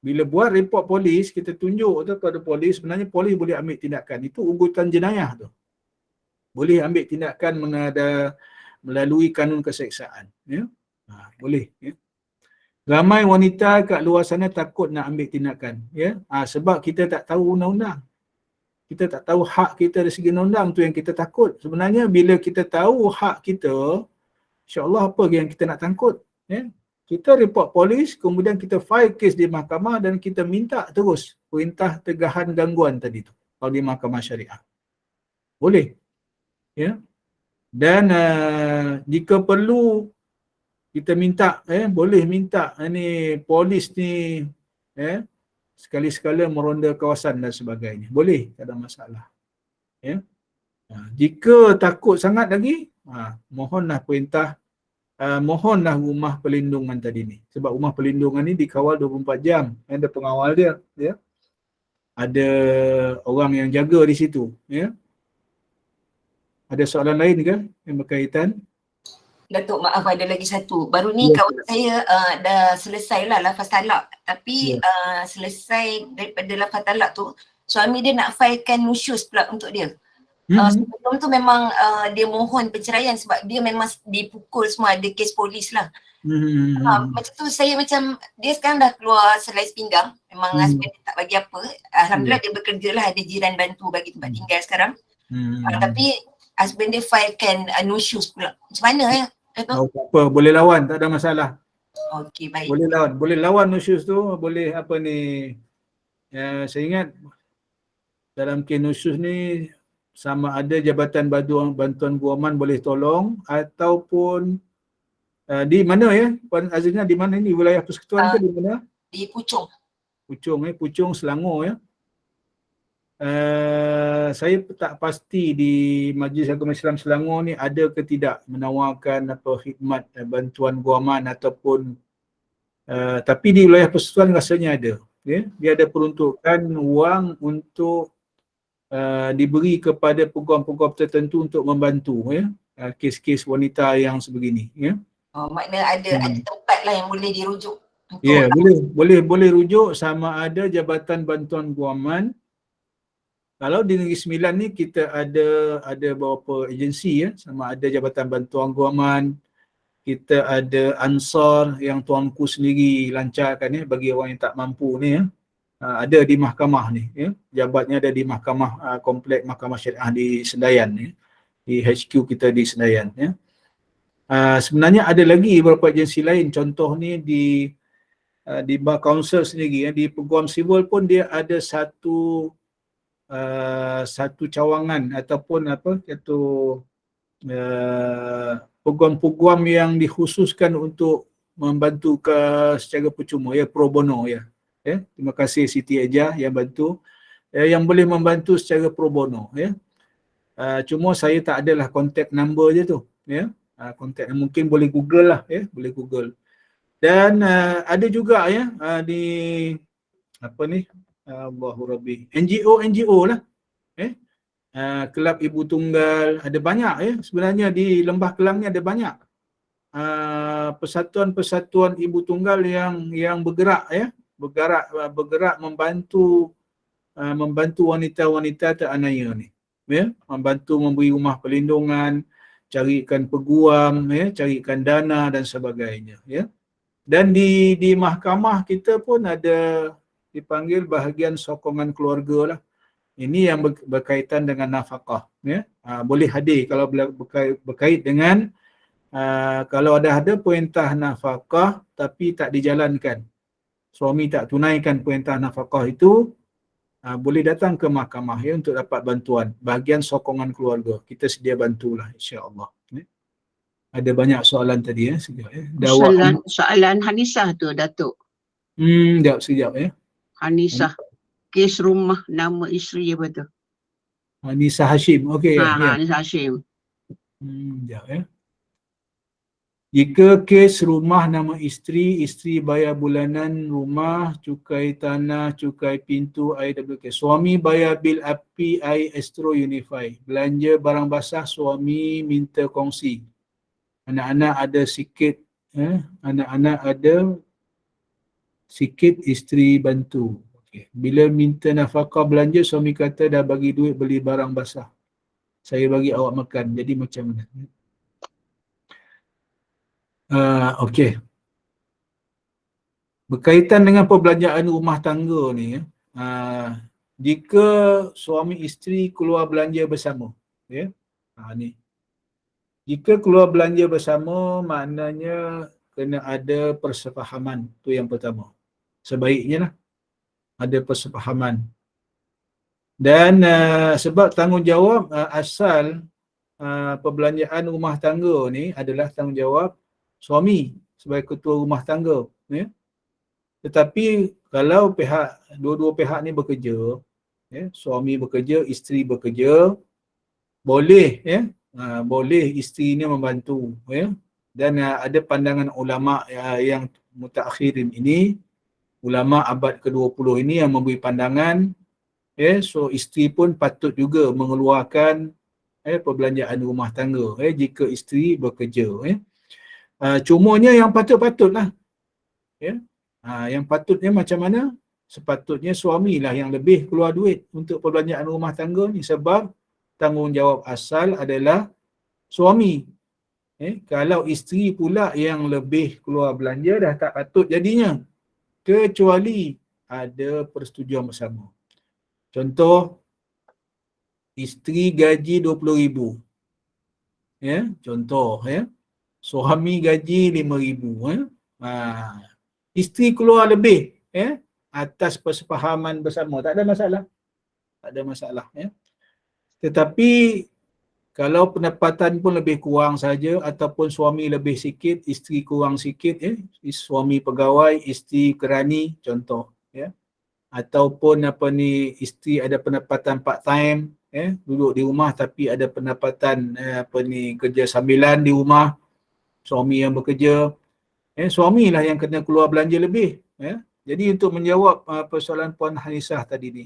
bila buat report polis, kita tunjuk tu kepada polis, sebenarnya polis boleh ambil tindakan. Itu ugutan jenayah tu. Boleh ambil tindakan melalui kanun keseksaan. Ya. Boleh. Ya. Ramai wanita kat luar sana takut nak ambil tindakan. Ya. Sebab kita tak tahu undang-undang. Kita tak tahu hak kita dari segi undang-undang, tu yang kita takut. Sebenarnya bila kita tahu hak kita, insya-Allah apa yang kita nak takut, ya? Kita report polis, kemudian kita file kes di mahkamah dan kita minta terus perintah tegahan gangguan tadi tu kalau di mahkamah syariah. Boleh. Ya. Dan jika perlu kita minta, boleh minta ni polis ni sekali-sekala meronda kawasan dan sebagainya. Boleh, tak ada masalah. Ya. Jika takut sangat lagi, mohonlah perintah, mohonlah rumah perlindungan tadi ni. Sebab rumah perlindungan ni dikawal 24 jam. Ada pengawal dia. Ya. Ada orang yang jaga di situ. Ya. Ada soalan lain ke yang berkaitan? Datuk, maaf ada lagi satu. Baru ni kawan saya dah selesai lah lafaz talak. Tapi selesai daripada lafaz talak tu, suami dia nak filekan nusyus pula untuk dia. Sebelum tu memang dia mohon perceraian sebab dia memang dipukul semua, ada kes polis lah. Macam tu saya macam, dia sekarang dah keluar selai pinggang. Memang husband dia tak bagi apa. Alhamdulillah dia bekerja lah, ada jiran bantu bagi tempat tinggal sekarang. Tapi husband dia filekan nusyus pula. Macam mana ya? Tak apa, boleh lawan, tak ada masalah. Okey, baik. Boleh lawan nusyus tu, boleh apa ni, saya ingat dalam kes nusyus ni sama ada Jabatan Bantuan Guaman boleh tolong ataupun di mana ya Puan Azrina, di mana ni, wilayah persekutuan ke di mana? Di Puchong. Puchong Selangor ya. Saya tak pasti di Majlis Agama Islam Selangor ni ada ke tidak menawarkan apa khidmat bantuan guaman ataupun tapi di wilayah persekutuan rasanya ada. Ya. Dia ada peruntukan wang untuk diberi kepada peguam-peguam tertentu untuk membantu ya kes-kes wanita yang sebegini ya. Makna ada tempat lah yang boleh dirujuk. Ya, boleh rujuk sama ada Jabatan Bantuan Guaman. Kalau di Negeri Sembilan ni kita ada beberapa agensi ya, sama ada Jabatan Bantuan Guaman, kita ada Ansar yang tuanku sendiri lancarkan ya bagi orang yang tak mampu ni ya. Ada di mahkamah ni ya. Jabatnya ada di mahkamah komplek Mahkamah Syariah di Senayan ya. Di HQ kita di Senayan ya. Sebenarnya ada lagi beberapa agensi lain, contoh ni di Bar Council sendiri ya, di Peguam Sivil pun dia ada satu cawangan ataupun peguam-peguam yang dikhususkan untuk membantu secara percuma ya, pro bono ya. Terima kasih Siti Eja yang bantu, yang boleh membantu secara pro bono ya. Cuma saya tak adalah contact number je tu ya. Contact mungkin boleh Google lah ya, boleh Google. Dan ada juga ya di apa ni, Allahu Rabbi, NGO lah Kelab Ibu Tunggal, ada banyak ya sebenarnya di Lembah Kelang ni, ada banyak persatuan-persatuan ibu tunggal yang bergerak ya, bergerak membantu wanita-wanita teraniaya ni ya, membantu memberi rumah perlindungan, carikan peguam ya, carikan dana dan sebagainya ya. Dan di mahkamah kita pun ada dipanggil bahagian sokongan keluarga lah. Ini yang berkaitan dengan nafkah ya. Boleh hadir kalau berkait dengan kalau ada perintah nafkah tapi tak dijalankan, suami tak tunaikan perintah nafkah itu, boleh datang ke mahkamah ya untuk dapat bantuan bahagian sokongan keluarga. Kita sedia bantulah insya-Allah ya. Ada banyak soalan tadi ya, sekejap ya. Soalan Hanisah tu Datuk. Sekejap ya. Hanisah, kes rumah, nama isteri apa tu? Hanisah Hashim. Okey ya. Hanisah Hashim. Sekejap ya. Jika kes rumah nama isteri, isteri bayar bulanan rumah, cukai tanah, cukai pintu, IWK. Suami bayar bil api, air, Astro, Unify. Belanja barang basah, suami minta kongsi. Anak-anak ada sikit, anak-anak ada sikit, isteri bantu. Okay. Bila minta nafkah belanja, suami kata dah bagi duit beli barang basah. Saya bagi awak makan. Jadi macam mana? Okey. Berkaitan dengan perbelanjaan rumah tangga ni, jika suami isteri keluar belanja bersama, ya, ni. Jika keluar belanja bersama, maknanya kena ada persefahaman. Itu yang pertama. Sebaiknya lah, ada persefahaman. Dan sebab tanggungjawab asal perbelanjaan rumah tangga ni adalah tanggungjawab suami sebagai ketua rumah tangga, ya. Tetapi kalau dua-dua pihak ni bekerja, ya, suami bekerja, isteri bekerja, boleh, ya, boleh isteri ni membantu, ya. Dan ada pandangan ulama yang mutakhirin ini, ulama abad ke-20 ini yang memberi pandangan, ya, so isteri pun patut juga mengeluarkan perbelanjaan rumah tangga, jika isteri bekerja, ya. Cumanya yang patut-patutlah, ya. Yang patutnya macam mana? Sepatutnya suamilah yang lebih keluar duit untuk perbelanjaan rumah tangga ni, sebab tanggungjawab asal adalah suami. Kalau isteri pula yang lebih keluar belanja, dah tak patut jadinya, kecuali ada persetujuan bersama. Contoh, isteri gaji 20,000. Ya, contoh, ya. Suami gaji 5,000, ya. Isteri keluar lebih, ya, atas persefahaman bersama, tak ada masalah. Tak ada masalah, ya. Tetapi kalau pendapatan pun lebih kurang saja, ataupun suami lebih sikit, isteri kurang sikit, ya. Suami pegawai, isteri kerani, contoh, ya. Ataupun isteri ada pendapatan part time, ya, duduk di rumah tapi ada pendapatan kerja sambilan di rumah, suami yang bekerja, suamilah yang kena keluar belanja lebih, ya. Jadi untuk menjawab persoalan Puan Hanisah tadi ni,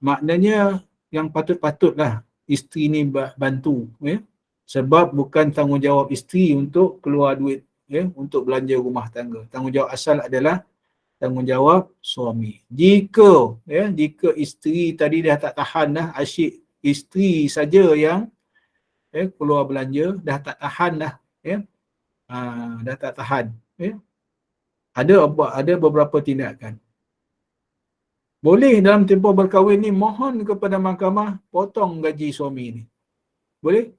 maknanya yang patut-patutlah isteri ni bantu, ya. Sebab bukan tanggungjawab isteri untuk keluar duit, ya, untuk belanja rumah tangga. Tanggungjawab asal adalah tanggungjawab suami. Jika isteri tadi dah tak tahan dah, asyik isteri saja yang keluar belanja, dah tak tahan dah, ya. Dah tak tahan, ya. Ada beberapa tindakan. Boleh dalam tempoh berkahwin ni mohon kepada mahkamah potong gaji suami ni. Boleh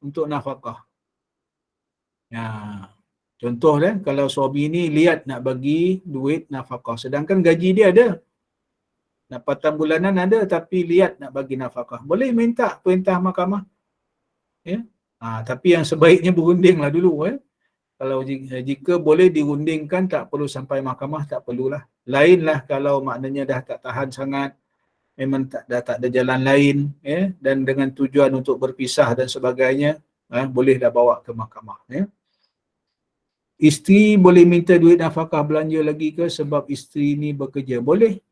untuk nafkah. Contoh kalau suami ni lihat nak bagi duit nafkah, sedangkan gaji dia ada, pendapatan bulanan ada, tapi lihat nak bagi nafkah, boleh minta perintah mahkamah, ya. Tapi yang sebaiknya berundinglah dulu, ya. Kalau jika boleh dirundingkan, tak perlu sampai mahkamah, tak perlulah. Lainlah kalau maknanya dah tak tahan sangat, memang dah tak ada jalan lain, ya, dan dengan tujuan untuk berpisah dan sebagainya, boleh dah bawa ke mahkamah, ya. Isteri boleh minta duit nafkah belanja lagi ke sebab isteri ni bekerja? Boleh.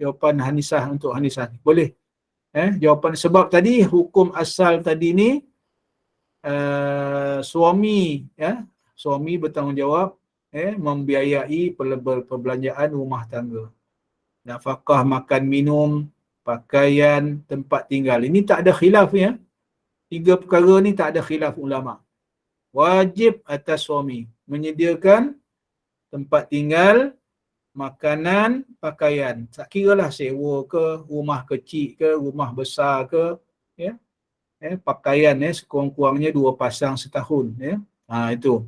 Jawapan Hanisah untuk Hanisah ni, boleh. Jawapan sebab tadi hukum asal tadi ni, suami, ya, suami bertanggungjawab membiayai perbelanjaan rumah tangga. Nafkah makan minum, pakaian, tempat tinggal. Ini tak ada khilaf, ya. 3 perkara ni tak ada khilaf ulama. Wajib atas suami menyediakan tempat tinggal, makanan, pakaian. Tak kiralah sewa ke, rumah kecil ke, rumah besar ke, ya. Pakaian sekurang-kurangnya 2 pasang setahun, ya. Itu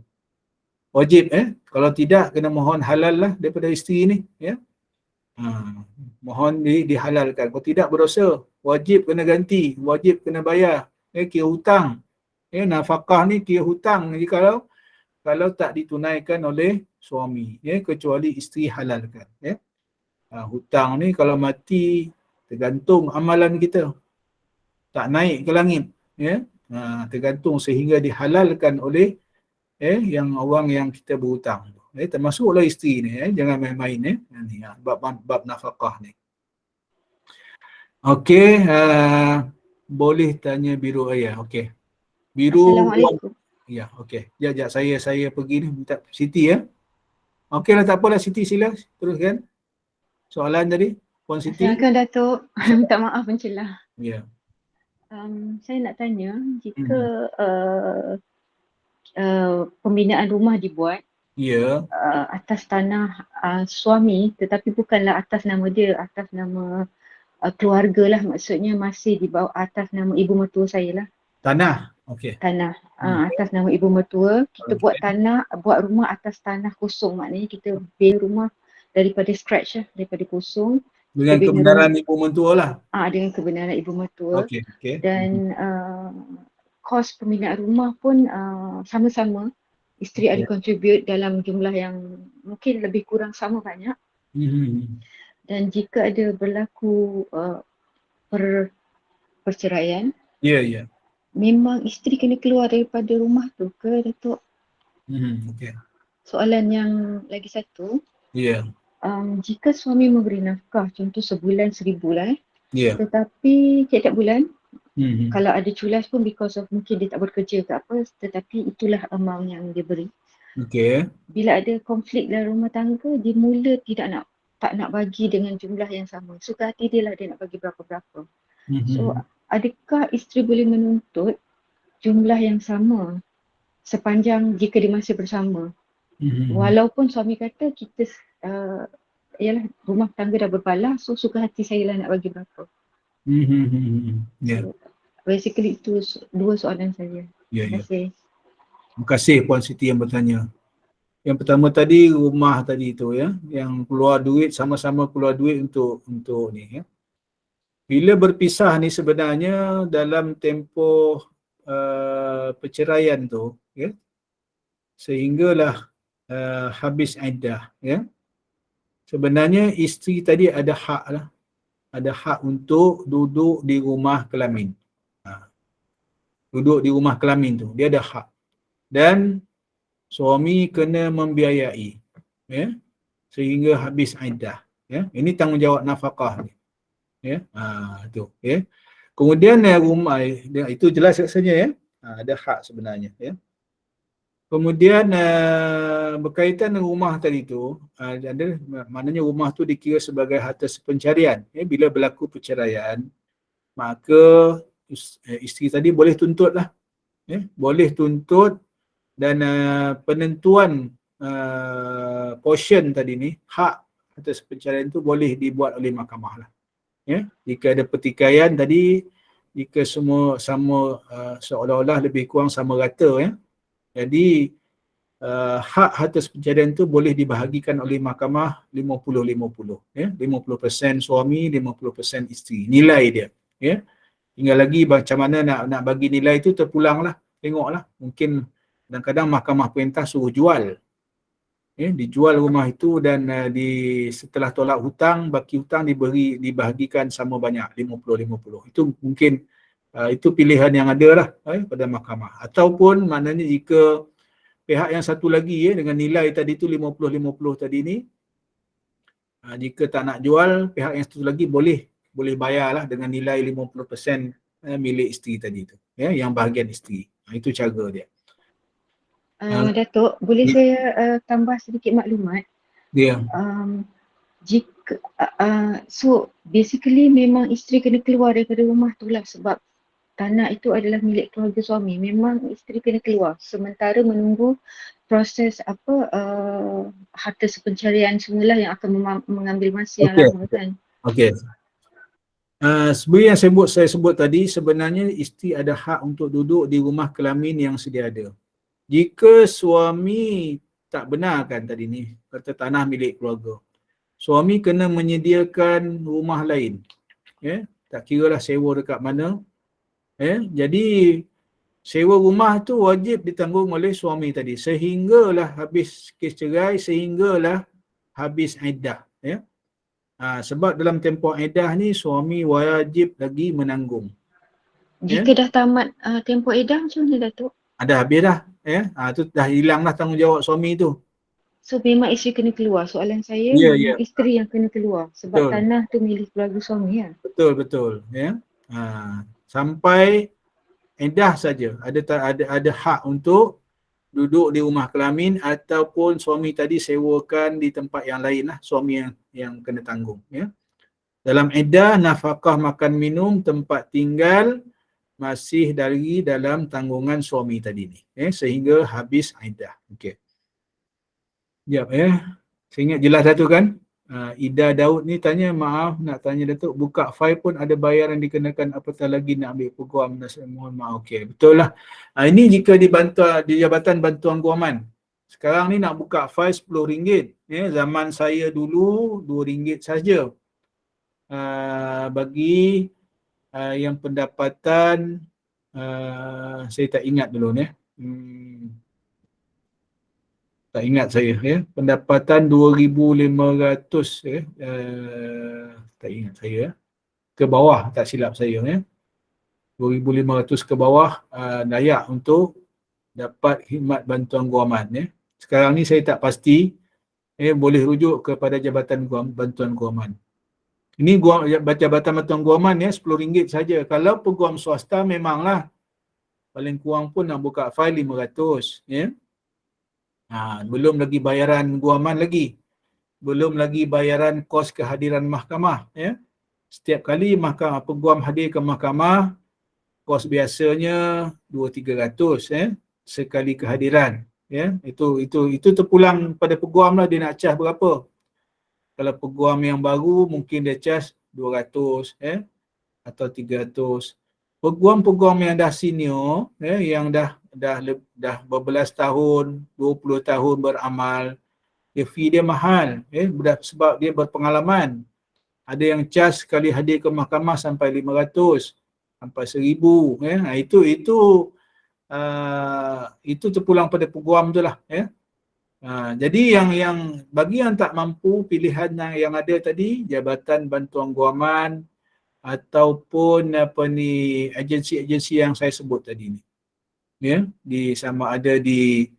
wajib, kalau tidak kena mohon halal lah daripada isteri ni, ya. Mohon dihalalkan. Kalau tidak berdosa, wajib kena ganti, wajib kena bayar, kira hutang. Nafkah ni kira hutang kalau tak ditunaikan oleh suami, ya, kecuali isteri halalkan, ya. Hutang ni kalau mati tergantung amalan kita, tak naik ke langit, ya. Tergantung sehingga dihalalkan oleh yang orang yang kita berhutang. Termasuklah isteri ni, jangan main-main ni, bab nafkah ni. Okey, boleh tanya biru ayah. Okey. Biru. Assalamualaikum. Ya, okey. Jap saya pergi ni minta Siti ya. Okeylah, tak apalah Siti, sila teruskan. Soalan tadi, Puan Siti. Assalamualaikum Datuk. Minta maaf mencelah. Ya. Saya nak tanya, jika pembinaan rumah dibuat atas tanah suami, tetapi bukanlah atas nama dia, atas nama keluarga lah, maksudnya masih di bawah atas nama ibu mertua saya lah. Tanah, okey. Tanah, atas nama ibu mertua, kita buat rumah atas tanah kosong, maknanya kita build rumah daripada scratch lah, daripada kosong. Dengan kebenaran ibu mertua lah. Dengan kebenaran ibu mertua. Okey. Dan kos pembinaan rumah pun sama-sama. Isteri ada contribute dalam jumlah yang mungkin lebih kurang sama banyak. Dan jika ada berlaku perceraian, memang isteri kena keluar daripada rumah tu ke, Datuk? Okey. Soalan yang lagi satu. Jika suami memberi nafkah, contoh sebulan 1,000 lah tetapi tiap-tiap bulan kalau ada culas pun because of mungkin dia tak bekerja ke apa, tetapi itulah amount yang dia beri. Bila ada konflik dalam rumah tangga, dia mula tak nak bagi dengan jumlah yang sama. Suka hati dia lah dia nak bagi berapa-berapa. So adakah isteri boleh menuntut jumlah yang sama sepanjang jika dia masih bersama? Walaupun suami kata kita ialah rumah tangga dah berbalah, so suka hati saya lah nak bagi berapa. So, basically itu dua soalan saya. Terima kasih. Terima kasih Puan Siti yang bertanya. Yang pertama tadi rumah tadi tu yang keluar duit, sama-sama keluar duit untuk ni Bila berpisah ni sebenarnya dalam tempoh perceraian tu sehinggalah habis iddah sebenarnya isteri tadi ada hak lah. Ada hak untuk duduk di rumah kelamin. Duduk di rumah kelamin tu, dia ada hak. Dan suami kena membiayai sehingga habis iddah. Ini tanggungjawab nafkah ni. Itu. Kemudian rumah itu jelas rasanya ada hak sebenarnya. Kemudian berkaitan dengan rumah tadi tu, maknanya rumah tu dikira sebagai harta sepencarian. Bila berlaku perceraian, maka isteri tadi boleh tuntut lah. Boleh tuntut dan penentuan portion tadi ni, hak harta sepencarian tu boleh dibuat oleh mahkamah lah. Jika ada pertikaian tadi, jika semua sama seolah-olah lebih kurang sama rata jadi hak harta sepencarian tu boleh dibahagikan oleh mahkamah 50-50. 50% suami, 50% isteri. Nilai dia. Tinggal lagi macam mana nak bagi nilai tu terpulanglah. Tengoklah. Mungkin kadang-kadang mahkamah perintah suruh jual. Dijual rumah itu dan setelah tolak hutang, baki hutang dibahagikan sama banyak, 50-50. Itu mungkin itu pilihan yang ada lah pada mahkamah. Ataupun maknanya jika pihak yang satu lagi dengan nilai tadi tu 50-50 tadi ni, jika tak nak jual, pihak yang satu lagi boleh bayarlah dengan nilai 50% milik isteri tadi tu. Yang bahagian isteri. Itu cara dia. Datuk, boleh saya tambah sedikit maklumat? Jika so basically memang isteri kena keluar daripada rumah tu lah sebab tanah itu adalah milik keluarga suami. Memang isteri kena keluar sementara menunggu proses harta sepencarian semula yang akan mengambil masa yang lama kan. Seperti yang saya sebut tadi, sebenarnya isteri ada hak untuk duduk di rumah kelamin yang sedia ada. Jika suami tak benarkan tadi ni, kata tanah milik keluarga, suami kena menyediakan rumah lain. Tak kira lah sewa dekat mana. Jadi sewa rumah tu wajib ditanggung oleh suami tadi sehinggalah habis kes cerai, sehinggalah habis iddah. Sebab dalam tempoh iddah ni suami wajib lagi menanggung. Jika dah tamat tempoh iddah macam mana Datuk? Ada habis dah, tu dah hilang dah tanggungjawab suami tu. So memang isteri kena keluar. Soalan saya memang isteri yang kena keluar sebab betul. Tanah tu milik keluarga suami ya. Betul, sampai iddah saja ada hak untuk duduk di rumah kelamin ataupun suami tadi sewakan di tempat yang lain lah, suami yang kena tanggung, ya. Dalam iddah, nafkah makan minum, tempat tinggal masih dari dalam tanggungan suami tadi ni, sehingga habis iddah. Okey. Sekejap, saya ingat jelas Datuk kan? Ida Daud ni tanya, maaf nak tanya Datuk, buka file pun ada bayaran dikenakan, apatah lagi nak ambil peguam, mohon maaf. Okey, betul lah. Ini jika dibantu di Jabatan Bantuan Guaman. Sekarang ni nak buka file RM10. Zaman saya dulu RM2 saja. Bagi yang pendapatan, saya tak ingat dulu ni. Tak ingat saya, pendapatan 2,500, tak ingat saya, ke bawah, tak silap saya, 2,500 ke bawah layak untuk dapat khidmat bantuan guaman. Sekarang ni saya tak pasti, boleh rujuk kepada Jabatan Bantuan Guaman. Ini Jabatan Bantuan Guaman RM10 saja. Kalau peguam swasta memanglah paling kurang pun nak buka file 500, belum lagi bayaran guaman lagi. Belum lagi bayaran kos kehadiran mahkamah. Setiap kali peguam hadir ke mahkamah, kos biasanya 200-300 sekali kehadiran. Itu terpulang pada peguam lah, dia nak cas berapa. Kalau peguam yang baru mungkin dia cas 200 atau 300. Peguam-peguam yang dah senior, yang dah berbelas tahun, 20 tahun beramal, fee dia mahal, sebab dia berpengalaman. Ada yang cas sekali hadir ke mahkamah sampai 500, sampai 1,000. Itu terpulang pada peguam tu lah. Jadi yang bagi yang tak mampu, pilihan yang ada tadi, Jabatan Bantuan Guaman ataupun agensi-agensi yang saya sebut tadi ni. Sama ada di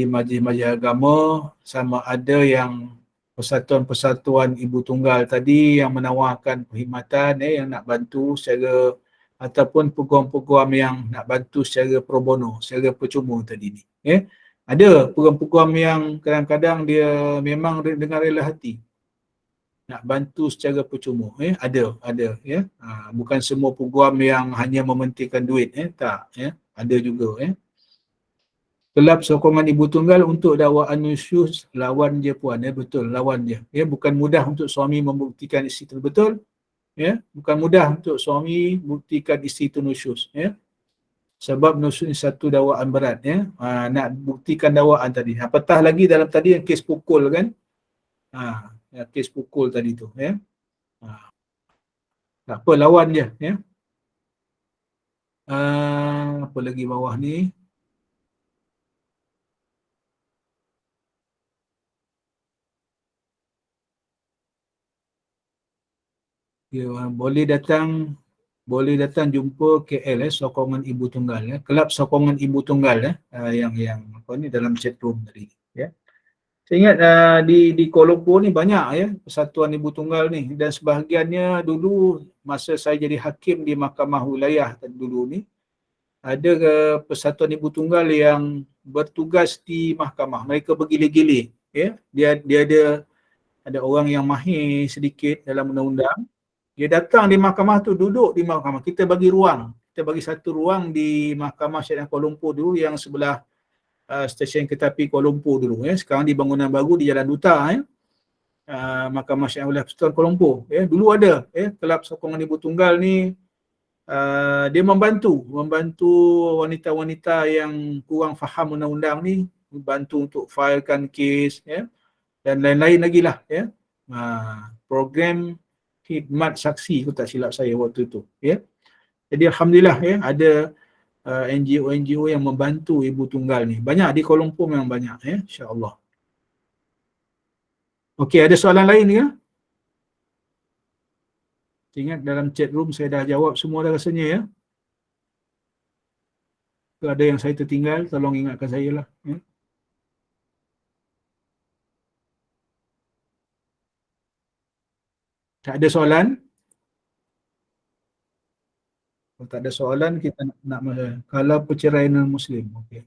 majlis-majlis agama, sama ada yang persatuan-persatuan ibu tunggal tadi yang menawarkan perkhidmatan yang nak bantu secara, ataupun peguam-peguam yang nak bantu secara pro bono, secara percuma tadi ni. Ada peguam-peguam yang kadang-kadang dia memang dengan rela hati nak bantu secara percuma. Ada. Bukan semua peguam yang hanya mementingkan duit. Tak. Ada juga. Kelab sokongan ibu tunggal untuk dakwaan nusyuz, lawan je puan. Betul, lawan je. Bukan mudah untuk suami membuktikan isteri itu betul. Bukan mudah untuk suami buktikan isteri itu nusyuz. Sebab nusyuz ni satu dakwaan berat. Nak buktikan dakwaan tadi. Apatah lagi dalam tadi yang kes pukul kan. Kes pukul tadi tu. Tak apa, lawan je. Apa lagi bawah ni? Boleh datang jumpa KL, sokongan ibu tunggal, kelab sokongan ibu tunggal, yang apa ni dalam chat room tadi. Saya ingat di Kuala Lumpur ni banyak persatuan ibu tunggal ni, dan sebahagiannya dulu masa saya jadi hakim di Mahkamah Wilayah dulu ni, ada persatuan ibu tunggal yang bertugas di mahkamah. Mereka bergilir-gilir. Dia ada orang yang mahir sedikit dalam undang-undang. Dia datang di mahkamah tu, duduk di mahkamah. Kita bagi ruang. Kita bagi satu ruang di Mahkamah Syariah Kuala Lumpur dulu yang sebelah stesen kereta api Kuala Lumpur dulu. Sekarang di bangunan baru di Jalan Duta. Mahkamah Syariah Kuala Lumpur. Dulu ada. Kelab sokongan ibu tunggal ni, dia membantu wanita-wanita yang kurang faham undang-undang ni, membantu untuk filekan kes, dan lain-lain lagi lah. Program khidmat saksi, aku tak silap saya waktu tu. Jadi alhamdulillah ada NGO yang membantu ibu tunggal ni. Banyak di Kuala Lumpur, memang banyak, insya-Allah. Okey, ada soalan lain ke? Ingat dalam chat room saya dah jawab semua dah rasanya. Jika ada yang saya tertinggal, tolong ingatkan saya lah. Ya. Tak ada soalan? Kalau tak ada soalan, kita nak kalau perceraian non-Muslim. Okay.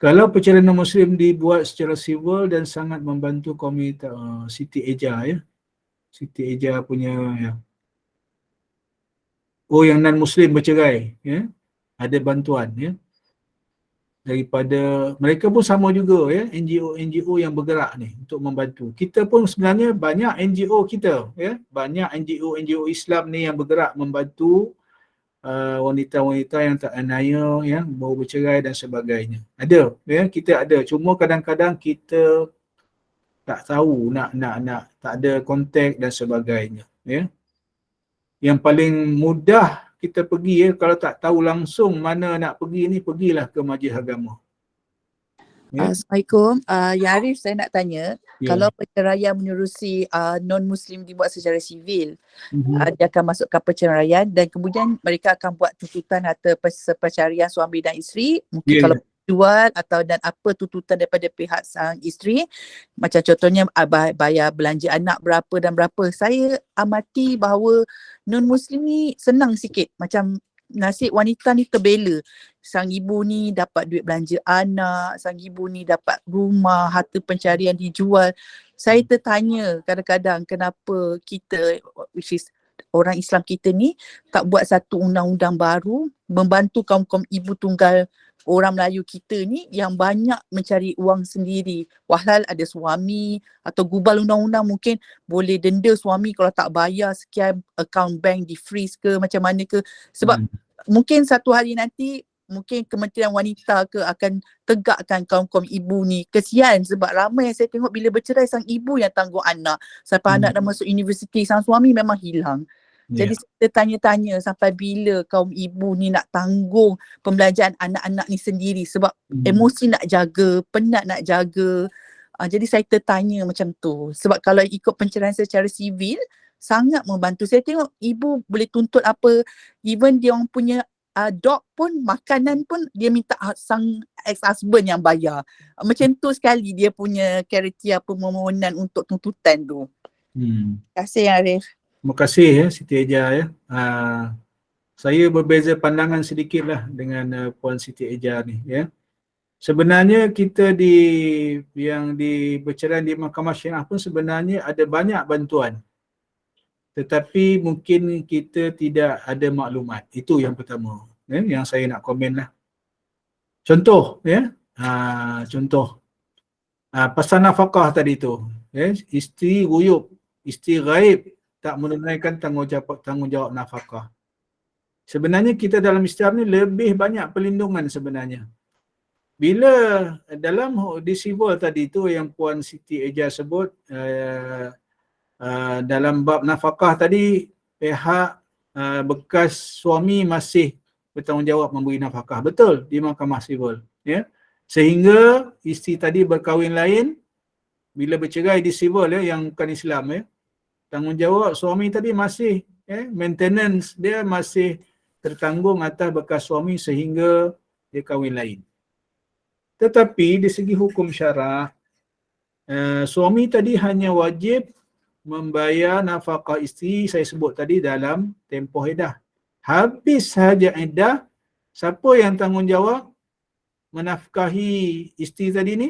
Kalau perceraian non-Muslim dibuat secara civil dan sangat membantu komunitas, Siti Eja ya. Siti Eja punya ya. Oh, yang non-Muslim bercerai ya. Ada bantuan ya. Daripada mereka pun sama juga ya, NGO yang bergerak ni untuk membantu. Kita pun sebenarnya banyak NGO kita ya, banyak NGO Islam ni yang bergerak membantu wanita-wanita yang tak anaya ya, baru bercerai dan sebagainya. Ada ya, kita ada. Cuma kadang-kadang kita tak tahu nak tak ada kontak dan sebagainya ya. Yang paling mudah kita pergi ya, kalau tak tahu langsung mana nak pergi ni, pergilah ke majlis agama. Ya. Assalamualaikum. Ya Arif, saya nak tanya, kalau perceraian menerusi non-Muslim dibuat secara sivil, dia akan masukkan perceraian dan kemudian mereka akan buat tuntutan atau perceraian suami dan isteri, mungkin kalau jual atau dan apa tuntutan daripada pihak sang isteri, macam contohnya bayar belanja anak berapa dan berapa. Saya amati bahawa non-Muslim ni senang sikit, macam nasib wanita ni terbela. Sang ibu ni dapat duit belanja anak, sang ibu ni dapat rumah, harta pencarian dijual. Saya tertanya kadang-kadang kenapa kita, which is orang Islam kita ni, tak buat satu undang-undang baru membantu kaum-kaum ibu tunggal orang Melayu kita ni yang banyak mencari wang sendiri. Walhal ada suami atau gubal undang-undang mungkin boleh denda suami kalau tak bayar sekian, account bank di freeze ke macam mana ke. Sebab mungkin satu hari nanti mungkin Kementerian Wanita ke akan tegakkan kaum-kaum ibu ni. Kesian sebab ramai yang saya tengok bila bercerai sang ibu yang tanggung anak. Sampai anak dah masuk universiti, sang suami memang hilang. Jadi saya tanya-tanya sampai bila kaum ibu ni nak tanggung pembelajaran anak-anak ni sendiri sebab emosi nak jaga, penat nak jaga. Jadi saya tertanya macam tu. Sebab kalau ikut perceraian secara sivil, sangat membantu. Saya tengok ibu boleh tuntut apa, even dia orang punya dog pun, makanan pun dia minta sang ex-husband yang bayar. Macam tu sekali dia punya kriteria permohonan untuk tuntutan tu. Terima kasih Arif. Terima kasih ya Siti Eja ya. Saya berbeza pandangan sedikit lah dengan Puan Siti Eja ni ya. Sebenarnya kita yang di berceraian di Mahkamah Syariah pun sebenarnya ada banyak bantuan. Tetapi mungkin kita tidak ada maklumat. Itu yang pertama ya, yang saya nak komen lah. Contoh ya, contoh pasal nafkah tadi tu ya, isteri guyup, isteri ghaib, tak menunaikan tanggungjawab nafkah. Sebenarnya kita dalam Islam ni lebih banyak perlindungan sebenarnya. Bila dalam di civil tadi tu yang Puan Siti Eja sebut, dalam bab nafkah tadi, pihak bekas suami masih bertanggungjawab memberi nafkah. Betul, di mahkamah civil. Ya? Sehingga isteri tadi berkahwin lain, bila bercerai di civil yang bukan Islam tanggungjawab suami tadi masih maintenance dia masih tertanggung atas bekas suami sehingga dia kahwin lain. Tetapi di segi hukum syarak, suami tadi hanya wajib membayar nafkah isteri, saya sebut tadi, dalam tempoh iddah. Habis sahaja iddah, siapa yang tanggungjawab menafkahi isteri tadi ni?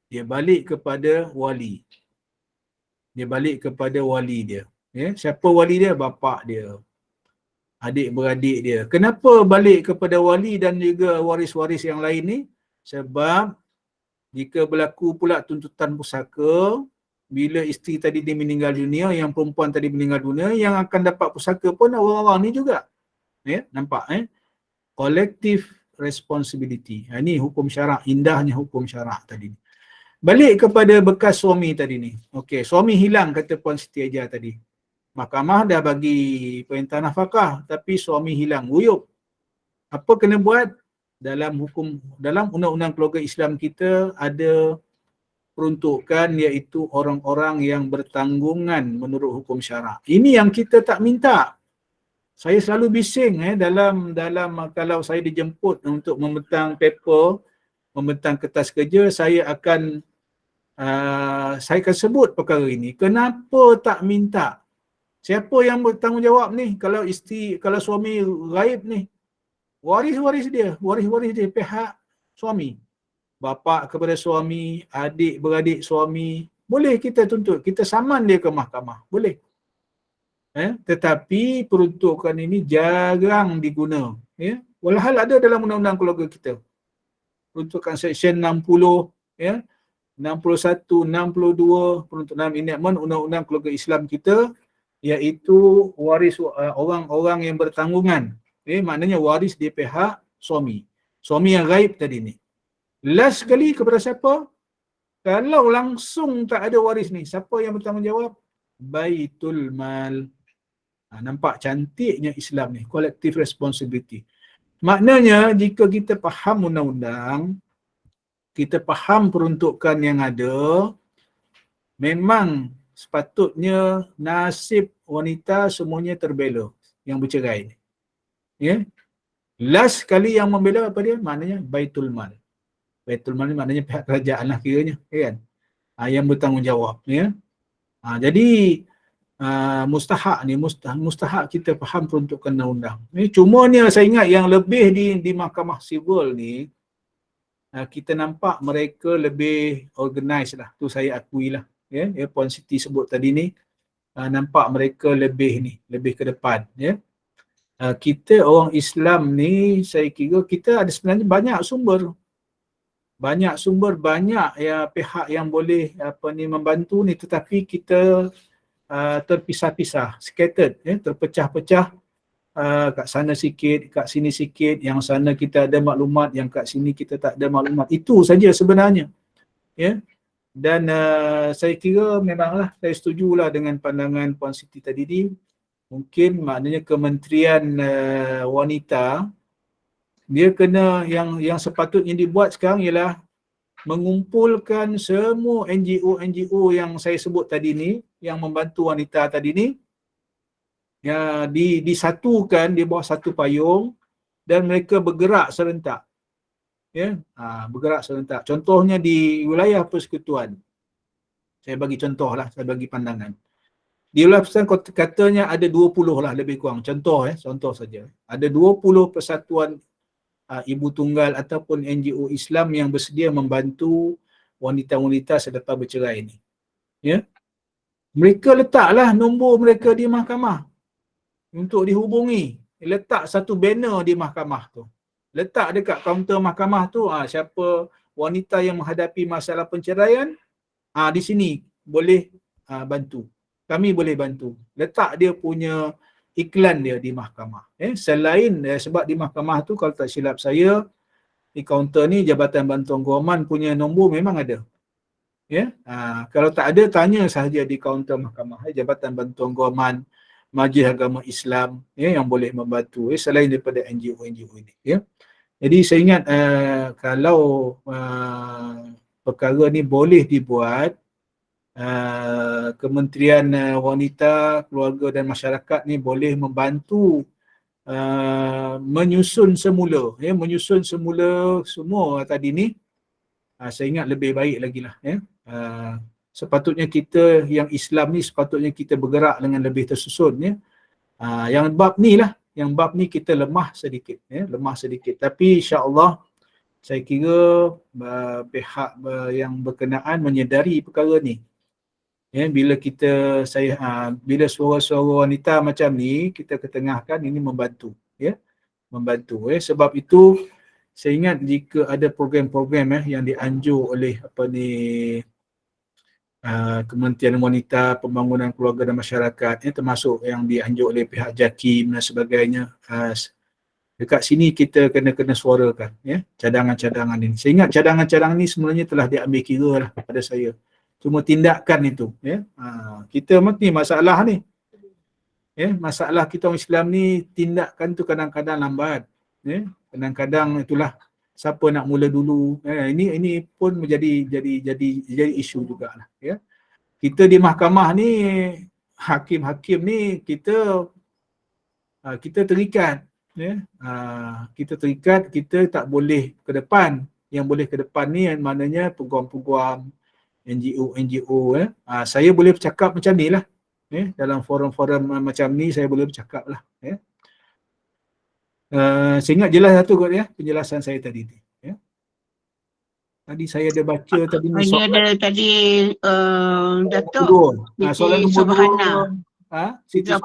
Dia balik kepada wali. Dia balik kepada wali dia. Ya, siapa wali dia? Bapa dia, adik-beradik dia. Kenapa balik kepada wali dan juga waris-waris yang lain ni? Sebab jika berlaku pula tuntutan pusaka, bila isteri tadi dia meninggal dunia, yang perempuan tadi meninggal dunia, yang akan dapat pusaka pun orang-orang ni juga. Ya, nampak collective responsibility. Ini hukum syarak, indahnya hukum syarak tadi. Balik kepada bekas suami tadi ni. Okey, suami hilang kata Puan Siti Eja tadi. Mahkamah dah bagi perintah nafkah tapi suami hilang, guyup. Apa kena buat? Dalam undang-undang keluarga Islam kita ada peruntukan, iaitu orang-orang yang bertanggungan menurut hukum syarak. Ini yang kita tak minta. Saya selalu bising dalam kalau saya dijemput untuk membentang paper, membentang kertas kerja, saya akan sebut perkara ini. Kenapa tak minta? Siapa yang bertanggungjawab ni? Kalau suami gaib ni, waris dia pihak suami. Bapa kepada suami, adik beradik suami, boleh kita tuntut, kita saman dia ke mahkamah, boleh. Tetapi peruntukan ini jarang diguna. Walhal ada dalam undang-undang keluarga kita. Peruntukan Seksyen 60, 61, 62, peruntukan enactment undang-undang keluarga Islam kita, iaitu waris orang-orang yang bertanggungan. Maknanya waris di pihak suami. Suami yang gaib tadi ni. Last sekali kepada siapa? Kalau langsung tak ada waris ni, siapa yang bertanggungjawab? Baitul Mal. Nampak cantiknya Islam ni, collective responsibility. Maknanya jika kita faham undang-undang, kita faham peruntukan yang ada, memang sepatutnya nasib wanita semuanya terbela yang bercerai. Last kali yang membela apa dia? Maknanya Baitul Mal. Baitul Mal ni maknanya pihak kerajaan lah kiranya, kan? Yang bertanggungjawab. Jadi mustahak kita faham peruntukan undang-undang. Cuma ni saya ingat yang lebih di mahkamah sivil ni, kita nampak mereka lebih organize lah. Tu saya akui lah. Puan Siti sebut tadi ni, nampak mereka lebih ke depan. Kita orang Islam ni, saya kira kita ada sebenarnya banyak sumber, banyak pihak yang boleh membantu ni, tetapi kita terpisah-pisah, scattered, terpecah-pecah, kat sana sikit, kat sini sikit, yang sana kita ada maklumat, yang kat sini kita tak ada maklumat. Itu saja sebenarnya. Dan saya kira memanglah saya setujulah dengan pandangan Puan Siti tadi ni. Mungkin maknanya Kementerian Wanita, dia kena, yang sepatutnya dibuat sekarang ialah mengumpulkan semua NGO yang saya sebut tadi ni, yang membantu wanita tadi ni, disatukan di bawah satu payung dan mereka bergerak serentak. Bergerak serentak. Contohnya di wilayah persekutuan. Saya bagi contoh lah, saya bagi pandangan. Di wilayah persekutuan katanya ada 20 lah lebih kurang. Contoh saja. Ada 20 persatuan ibu tunggal ataupun NGO Islam yang bersedia membantu wanita-wanita selepas bercerai ini. Mereka letaklah nombor mereka di mahkamah untuk dihubungi. Letak satu banner di mahkamah tu. Letak dekat kaunter mahkamah tu, siapa wanita yang menghadapi masalah penceraian, di sini boleh bantu. Kami boleh bantu. Letak dia punya iklan dia di mahkamah. Selain sebab di mahkamah tu, kalau tak silap saya, di kaunter ni Jabatan Bantuan Kewangan punya nombor memang ada. Kalau tak ada, tanya sahaja di kaunter mahkamah. Jabatan Bantuan Kewangan, Majlis Agama Islam yang boleh membantu selain daripada NGO ini. Jadi saya ingat kalau perkara ni boleh dibuat, Kementerian Wanita, Keluarga dan Masyarakat ni boleh membantu menyusun semula semua tadi ni, saya ingat lebih baik lagi lah. Sepatutnya kita yang Islam ni, sepatutnya kita bergerak dengan lebih tersusun. Yang bab ni kita lemah sedikit. Tapi insya-Allah saya kira pihak yang berkenaan menyedari perkara ni. Bila bila suara-suara wanita macam ni kita ketengahkan, ini membantu. Sebab itu saya ingat jika ada program-program yang dianjur oleh Kementerian Wanita, Pembangunan Keluarga dan Masyarakat, termasuk yang dianjur oleh pihak JAKIM dan sebagainya, dekat sini kita kena suarakan cadangan-cadangan ini. Saya ingat cadangan-cadangan ini sebenarnya telah diambil kira lah pada saya. Cuma tindakan itu, kita mesti masalah ni. Masalah kita orang Islam ni, tindakan tu kadang-kadang lambat. Kadang-kadang itulah siapa nak mula dulu. Ini pun jadi isu jugalah. Kita di mahkamah ni, hakim-hakim ni, kita kita terikat, ya. Kita terikat, kita tak boleh ke depan. Yang boleh ke depan ni yang maknanya peguam-peguam, NGO, ya. Saya boleh bercakap macam ni lah, ya. Dalam forum-forum macam ni saya boleh bercakap lah, ya. Saya ingat jelas satu kot, ya, penjelasan saya tadi, ya. Tadi saya ada baca tadi Dia ada tadi Datuk soalan nombor Subhana. 2.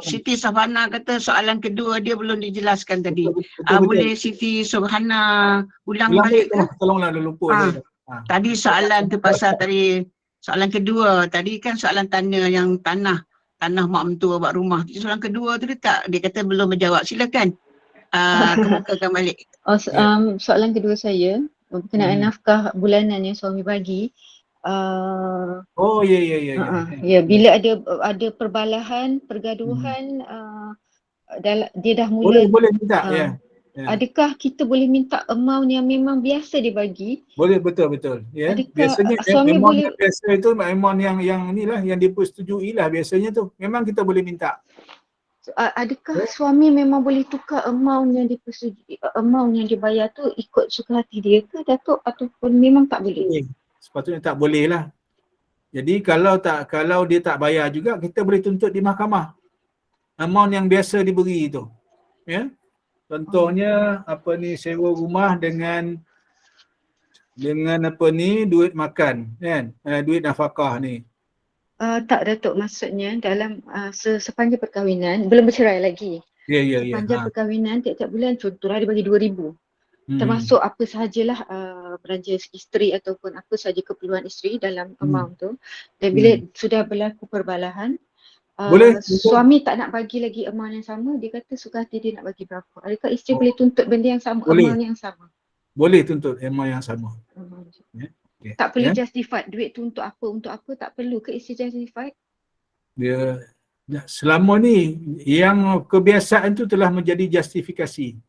Siti Subhana kata soalan kedua dia belum dijelaskan tadi. Betul. Boleh Siti Subhana ulang balik ke? Tolonglah, lupa. Tadi soalan tu pasal tadi soalan kedua. Tadi kan soalan tanya yang tanah mak mentua buat rumah. Soalan kedua tu dia kata belum menjawab. Silakan kemukakan balik. Soalan kedua saya berkenaan nafkah bulanan yang suami bagi. Ya, bila ada perbalahan, pergaduhan, dia dah mula boleh minta, ya. Adakah kita boleh minta amount yang memang biasa dia bagi? Boleh, betul. Ya. Biasanya suami amount boleh biasa itu amount yang inilah yang dipersetujui lah biasanya tu. Memang kita boleh minta. Adakah suami memang boleh tukar amount yang dipersetujui, amount yang dibayar tu ikut suka hati dia ke, Datuk, ataupun memang tak boleh? Sepatutnya tak boleh lah. Jadi kalau dia tak bayar juga, kita boleh tuntut di mahkamah amount yang biasa diberi itu, ya. Contohnya sewa rumah dengan duit makan, kan, duit nafkah ni. Tak, Datuk, maksudnya dalam sepanjang perkahwinan, belum bercerai lagi. Sepanjang perkahwinan, tiap-tiap bulan contohlah dia bagi 2,000. Termasuk apa sahajalah belanja isteri ataupun apa sahaja keperluan isteri dalam amount tu. Dan bila sudah berlaku perbalahan, suami tak nak bagi lagi amount yang sama, dia kata suka hati dia nak bagi berapa. Adakah isteri boleh tuntut benda yang sama, amount yang sama? Boleh tuntut amount yang sama. Tak perlu justified, duit tu untuk apa, tak perlu ke isteri justified? Dia selama ni yang kebiasaan tu telah menjadi justifikasi.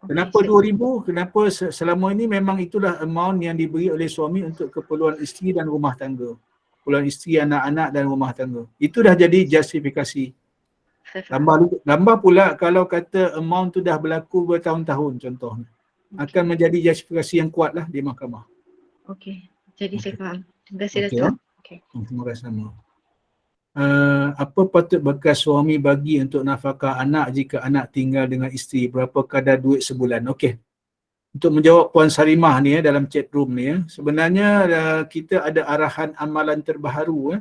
Kenapa 2,000? Kenapa selama ini memang itulah amount yang diberi oleh suami untuk keperluan isteri dan rumah tangga. Keperluan isteri, anak-anak dan rumah tangga. Itu dah jadi justifikasi. Tambah pula kalau kata amount tu dah berlaku bertahun-tahun contohnya. Akan menjadi justifikasi yang kuat lah di mahkamah. Okey, jadi saya faham. Terima kasih, Datuk. Terima kasih sama. Apa patut bekas suami bagi untuk nafkah anak jika anak tinggal dengan isteri? Berapa kadar duit sebulan? Okey. Untuk menjawab Puan Sarimah ni dalam chat room ni, sebenarnya kita ada arahan amalan terbaru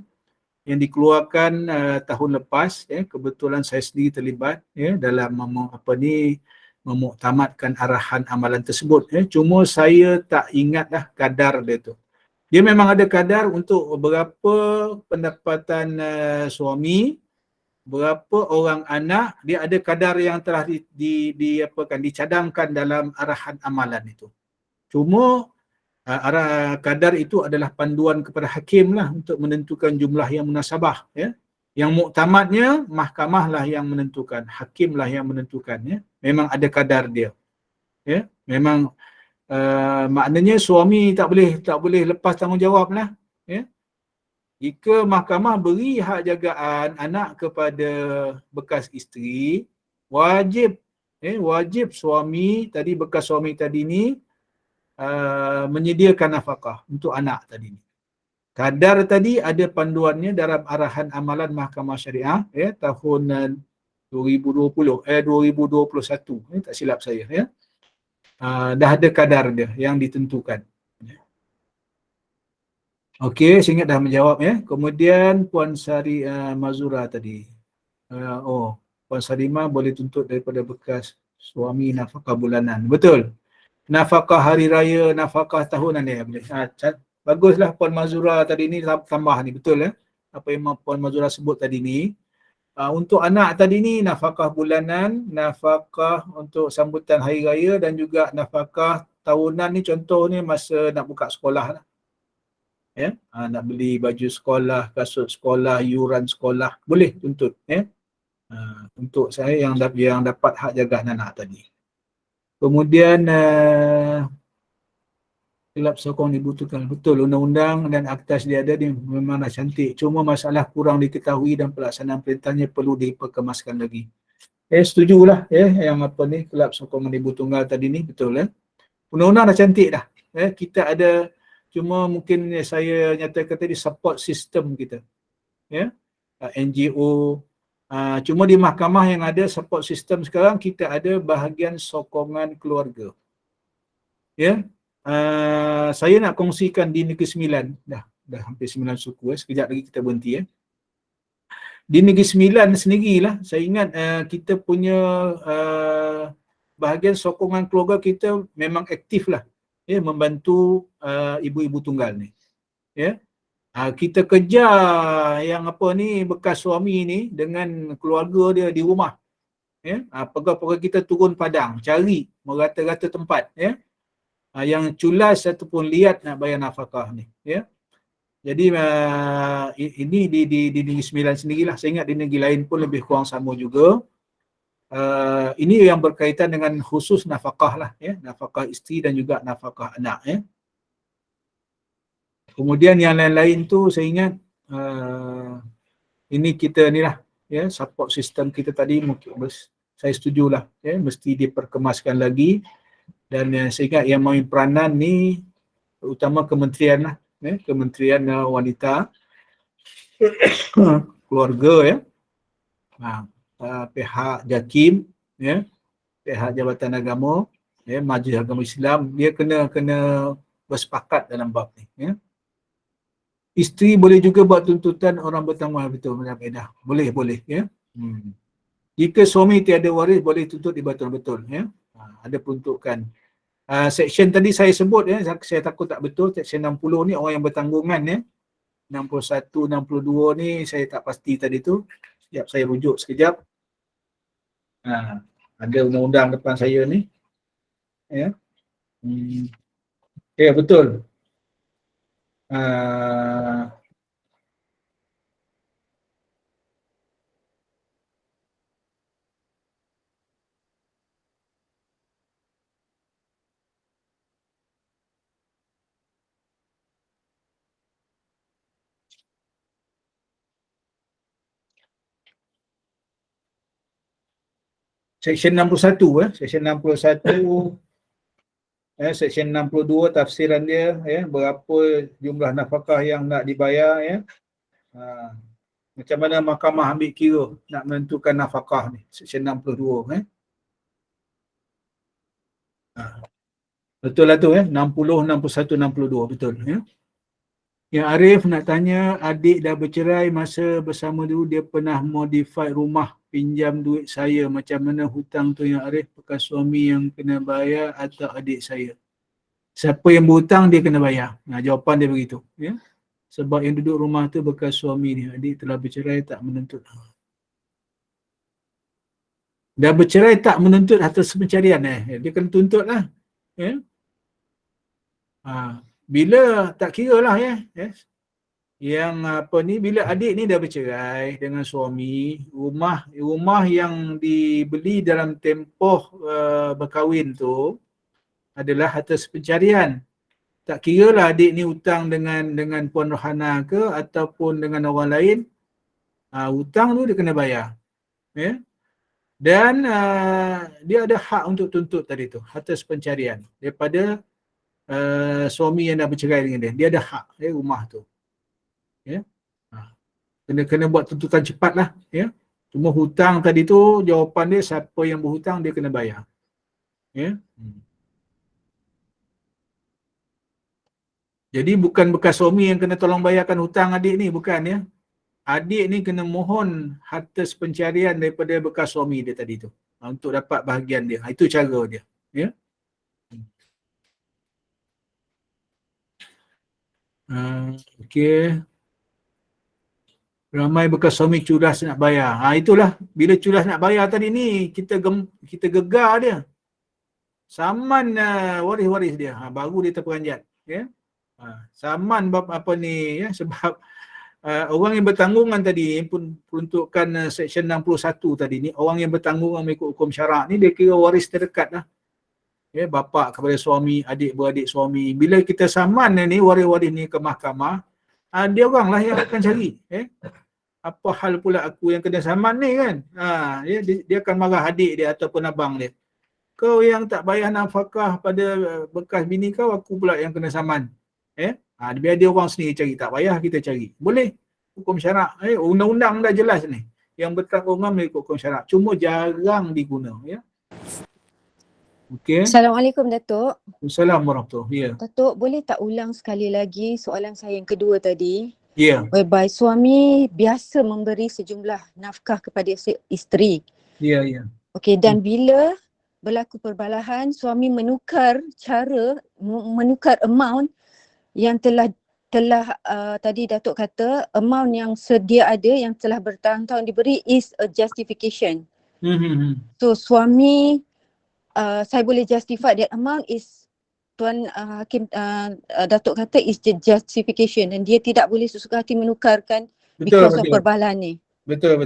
yang dikeluarkan tahun lepas. Kebetulan saya sendiri terlibat dalam memuktamadkan arahan amalan tersebut. Cuma saya tak ingatlah kadar dia tu. Dia memang ada kadar untuk berapa pendapatan suami, berapa orang anak, dia ada kadar yang telah dicadangkan dalam arahan amalan itu. Cuma kadar itu adalah panduan kepada hakim lah untuk menentukan jumlah yang munasabah. Yang muktamadnya mahkamah lah yang menentukan, hakim lah yang menentukan. Memang ada kadar dia. Memang maknanya suami tak boleh lepas tanggungjawab lah. Jika mahkamah beri hak jagaan anak kepada bekas isteri, wajib suami tadi, bekas suami tadi ni menyediakan nafkah untuk anak tadi ni. Kadar tadi ada panduannya dalam arahan amalan Mahkamah Syariah tahun 2021, tak silap saya. Dah ada kadar dia yang ditentukan. Okey, saya ingat dah menjawab Kemudian Puan Mazura tadi. Puan Sarimah boleh tuntut daripada bekas suami nafkah bulanan. Betul. Nafkah hari raya, nafkah tahunan dia boleh. Baguslah Puan Mazura tadi ni tambah ni, betul apa yang Puan Mazura sebut tadi ni. Untuk anak tadi ni nafkah bulanan, nafkah untuk sambutan hari raya dan juga nafkah tahunan ni contohnya masa nak buka sekolah lah. Nak beli baju sekolah, kasut sekolah, yuran sekolah, boleh tuntut untuk saya yang dapat hak jagaan anak tadi. Kemudian silap sokong dibutuhkan. Betul, undang-undang dan akta dia ada ni memang nak cantik. Cuma masalah kurang diketahui dan pelaksanaan perintahnya perlu diperkemaskan lagi. Setujulah yang apa ni kelab sokongan ibu tunggal tadi ni, betul undang-undang dah cantik dah. Kita ada, cuma mungkin saya nyatakan tadi support system kita. NGO, cuma di mahkamah yang ada support system sekarang kita ada bahagian sokongan keluarga. Saya nak kongsikan di Negeri Sembilan, dah hampir 9 suku, sekejap lagi kita berhenti. Di Negeri Sembilan sendirilah, saya ingat kita punya bahagian sokongan keluarga kita memang aktif lah, membantu ibu-ibu tunggal ni. Kita kejar yang apa ni bekas suami ni dengan keluarga dia di rumah. Pegawai-pegawai kita turun padang, cari merata-rata tempat. Yang culas ataupun liat nak bayar nafkah ni. Jadi ini di Negeri Sembilan sendirilah. Saya ingat di negeri lain pun lebih kurang sama juga. Ini yang berkaitan dengan khusus nafkah lah, nafkah isteri dan juga nafkah anak. Kemudian yang lain-lain tu saya ingat ini kita ni lah, support system kita tadi mungkin saya setujulah, mesti diperkemaskan lagi. Dan saya ingat yang main peranan ni utama kementerian lah. Kementerian Wanita, Keluarga, pihak JAKIM, pihak Jabatan Agama, Majlis Agama Islam, dia kena bersepakat dalam bab ni. Isteri boleh juga buat tuntutan orang bertanggungjawab, betul macam kaedah. Boleh. Jika suami tiada waris boleh tuntut di betul-betul. Ada peruntukan. Seksyen tadi saya sebut, saya takut tak betul, Seksyen 60 ni orang yang bertanggungan, 61, 62 ni saya tak pasti tadi tu. Sekejap saya rujuk sekejap. Ada undang-undang depan saya ni. Betul. Seksyen 61, Seksyen 61, Seksyen 62 tafsiran dia, berapa jumlah nafkah yang nak dibayar, macam mana mahkamah ambil kira nak menentukan nafkah ni, Seksyen 62. Betul lah tu, 60, 61, 62, betul. Yang Arif nak tanya, adik dah bercerai, masa bersama dulu dia pernah modify rumah, pinjam duit saya, macam mana hutang tu yang Arif, bekas suami yang kena bayar atau adik saya? Siapa yang berhutang dia kena bayar. Jawapan dia begitu. Sebab yang duduk rumah tu bekas suami ni, adik telah bercerai tak menuntut. Dah bercerai tak menuntut atas pencarian, dia kena tuntut lah. Bila tak kira lah, yang apa ni, bila adik ni dah bercerai dengan suami, rumah yang dibeli dalam tempoh berkahwin tu adalah atas pencarian. Tak kira lah adik ni hutang dengan Puan Rohana ke ataupun dengan orang lain, hutang tu dia kena bayar. Dan dia ada hak untuk tuntut tadi tu atas pencarian daripada suami yang dah bercerai dengan dia. Dia ada hak rumah tu. Kena buat tuntutan cepat lah. Cuma hutang tadi tu, jawapan dia siapa yang berhutang dia kena bayar. Jadi bukan bekas suami yang kena tolong bayarkan hutang adik ni, bukan. Adik ni kena mohon atas pencarian daripada bekas suami dia tadi tu, untuk dapat bahagian dia. Itu cara dia. Okey. Ramai bekas suami culas nak bayar. Itulah, bila culas nak bayar tadi ni, kita gegar dia. Saman waris-waris dia. Baru dia terperanjat. Saman apa ni, sebab orang yang bertanggungan tadi pun peruntukan Seksyen 61 tadi ni, orang yang bertanggungan mengikut hukum syarak ni, dia kira waris terdekat lah. Bapa kepada suami, adik beradik suami. Bila kita saman ni waris-waris ni ke mahkamah, dia orang lah yang akan cari. apa hal pula aku yang kena saman ni kan. Dia akan marah adik dia ataupun abang dia. Kau yang tak bayar nafkah pada bekas bini kau, aku pula yang kena saman. Biar dia orang sendiri cari, tak payah kita cari. Boleh. Hukum syarak. Undang-undang dah jelas ni. Yang bertanggungan mengikut hukum syarak. Cuma jarang diguna. Ya. Okey. Assalamualaikum Datuk. Assalamualaikum warahmatullahi. Ya. Datuk, boleh tak ulang sekali lagi soalan saya yang kedua tadi? Ya. Whereby suami biasa memberi sejumlah nafkah kepada isteri. Ya, ya. Okey, dan bila berlaku perbalahan, suami menukar amount yang telah tadi Datuk kata amount yang sedia ada yang telah bertahun-tahun diberi is a justification. So suami saya boleh justify that amount is Tuan Hakim Datuk kata is the justification dan dia tidak boleh sesuka hati menukarkan because of perbalahan ni. Betul.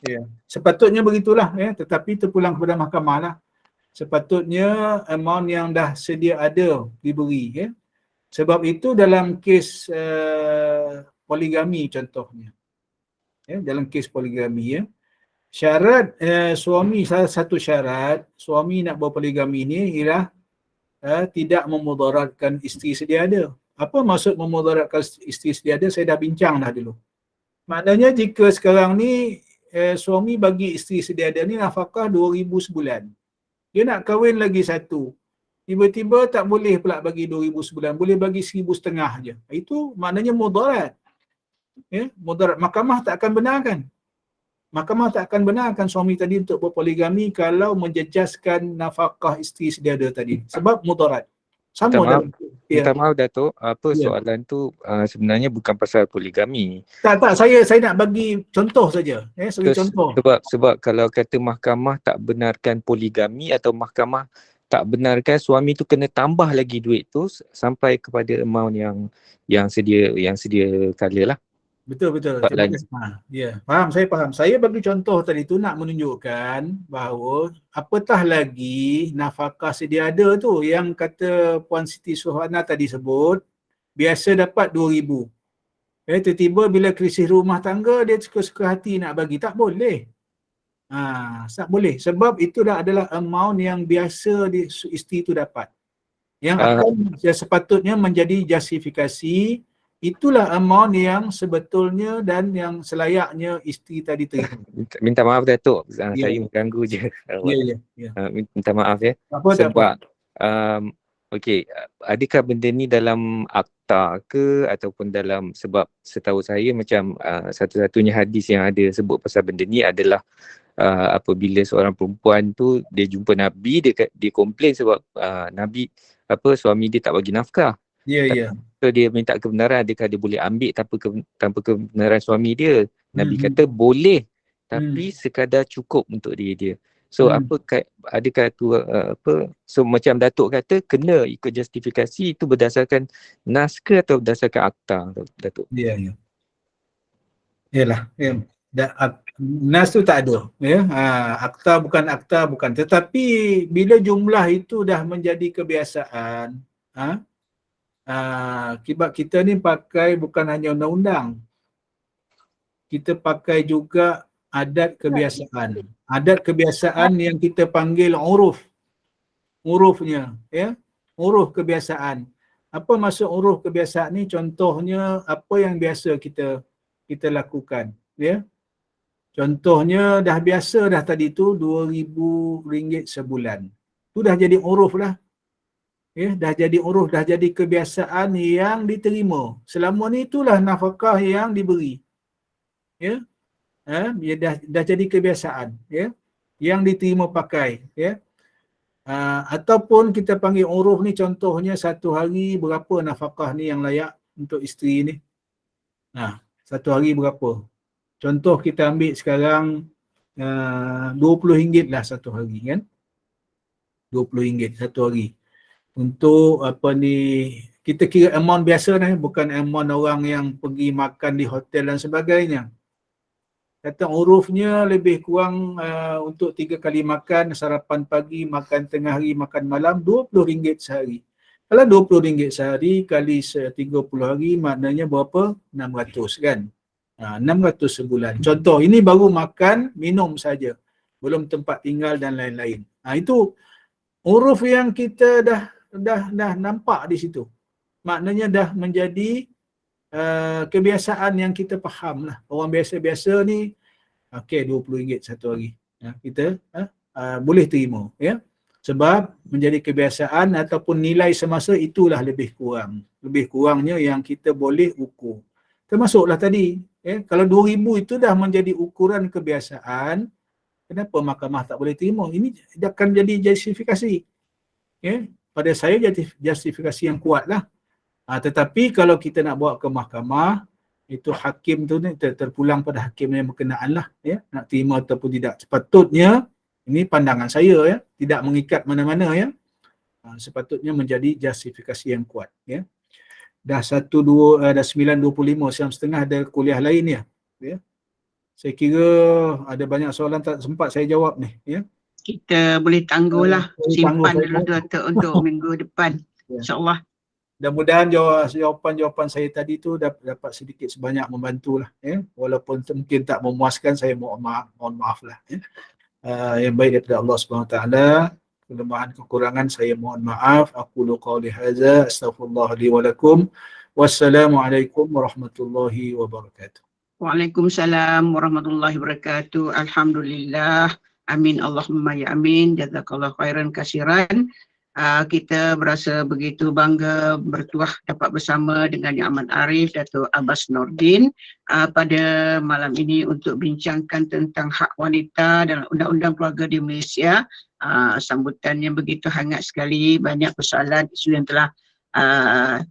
Ya. Sepatutnya begitulah ya, tetapi terpulang kepada mahkamah lah. Sepatutnya amount yang dah sedia ada diberi ya. Sebab itu dalam kes poligami contohnya. Ya, dalam kes poligami ya. Syarat suami, salah satu syarat suami nak berpoligami ni ialah tidak memudaratkan isteri sedia ada. Apa maksud memudaratkan isteri sedia ada? Saya dah bincang dah dulu. Maknanya jika sekarang ni suami bagi isteri sedia ada ni nafkah 2,000 sebulan. Dia nak kahwin lagi satu. Tiba-tiba tak boleh pula bagi 2,000 sebulan, boleh bagi 1,500 je. Itu maknanya mudarat. Ya, mudarat. Mahkamah tak akan benarkan. Mahkamah tak akan benarkan suami tadi untuk berpoligami kalau menjejaskan nafkah isteri sedia ada tadi. Sebab mudarat. Sama dalam. Minta maaf Datuk, soalan tu sebenarnya bukan pasal poligami. Tak, saya nak bagi contoh saja. Sebagai contoh. Sebab kalau kata mahkamah tak benarkan poligami atau mahkamah tak benarkan suami tu kena tambah lagi duit tu sampai kepada amount yang sedia kala lah. Betul. Ya, faham, saya faham. Saya bagi contoh tadi tu nak menunjukkan bahawa apatah lagi nafkah sedia ada tu yang kata Puan Siti Suhana tadi sebut biasa dapat 2,000. Tiba-tiba bila krisis rumah tangga dia suka-suka hati nak bagi, tak boleh. Tak boleh sebab itu dah adalah amount yang biasa isteri tu dapat. Yang akan sepatutnya menjadi justifikasi. Itulah amount yang sebetulnya dan yang selayaknya isteri tadi terima. Minta maaf Datuk, saya mengganggu je. Ya. Minta maaf ya. Sebab adakah benda ni dalam akta ke ataupun dalam, sebab setahu saya macam satu-satunya hadis yang ada sebut pasal benda ni adalah apabila seorang perempuan tu dia jumpa Nabi, dia komplain sebab Nabi suami dia tak bagi nafkah. Ya. So dia minta kebenaran, adakah dia boleh ambil tanpa kebenaran suami dia. Nabi kata boleh, tapi sekadar cukup untuk dia. So adakah tu so macam Datuk kata kena ikut justifikasi, itu berdasarkan nas ke atau berdasarkan akta Datuk? Ya. Yalah. Ya. Nas tu tak ada. Ya. Akta bukan. Tetapi bila jumlah itu dah menjadi kebiasaan, sebab kita ni pakai bukan hanya undang-undang, kita pakai juga adat kebiasaan. Adat kebiasaan yang kita panggil urufnya, ya, uruf kebiasaan. Apa maksud uruf kebiasaan ni? Contohnya apa yang biasa kita lakukan, ya. Contohnya dah biasa dah tadi tu RM2,000 sebulan. Tu dah jadi uruf lah. Ya, dah jadi uruf, dah jadi kebiasaan yang diterima. Selama ni itulah nafkah yang diberi. Ya. Dah jadi kebiasaan, ya. Yang diterima pakai, ya. Ataupun kita panggil uruf ni contohnya satu hari berapa nafkah ni yang layak untuk isteri ni. Satu hari berapa? Contoh kita ambil sekarang RM20 lah satu hari kan. RM20 satu hari. Untuk kita kira amount biasa ni, bukan amount orang yang pergi makan di hotel dan sebagainya. Kata urufnya lebih kurang untuk 3 kali makan, sarapan pagi, makan tengah hari, makan malam, RM20 sehari. Kalau RM20 sehari kali 30 hari maknanya berapa? 600 kan. 600 sebulan. Contoh, ini baru makan, minum saja. Belum tempat tinggal dan lain-lain. Itu uruf yang kita dah nampak di situ. Maknanya dah menjadi kebiasaan yang kita faham lah. Orang biasa-biasa ni, okey, RM20 satu hari. Kita boleh terima. Ya? Sebab menjadi kebiasaan ataupun nilai semasa itulah lebih kurang. Lebih kurangnya yang kita boleh ukur. Termasuklah tadi, kalau 2,000 itu dah menjadi ukuran kebiasaan, kenapa mahkamah tak boleh terima? Ini akan jadi justifikasi. Pada saya justifikasi yang kuat lah. Tetapi kalau kita nak bawa ke mahkamah, itu hakim tu terpulang pada hakim yang berkenaan lah. Nak terima ataupun tidak. Sepatutnya, ini pandangan saya, tidak mengikat mana-mana, sepatutnya menjadi justifikasi yang kuat. Dah 9:25, jam setengah ada kuliah lain ya. Saya kira ada banyak soalan tak sempat saya jawab ni. Kita boleh tangguhlah, simpan dulu untuk minggu depan, insyaAllah. Mudah-mudahan jawapan-jawapan saya tadi tu dapat sedikit sebanyak membantulah. Walaupun mungkin tak memuaskan, saya mohon maaf lah. Yang baik daripada Allah SWT, kelemahan kekurangan saya mohon maaf. Aqulu qawli hadza astaghfirullah li wa lakum. Wassalamualaikum warahmatullahi wabarakatuh. Waalaikumsalam warahmatullahi wabarakatuh. Alhamdulillah. Amin Allahumma ya amin. Jazakallah khairan kasiran. Kita berasa begitu bangga bertuah dapat bersama dengan Yang Amat Arif, Dato' Abbas Nordin pada malam ini untuk bincangkan tentang hak wanita dalam Undang-Undang Keluarga di Malaysia. Sambutannya begitu hangat sekali, banyak persoalan isu yang telah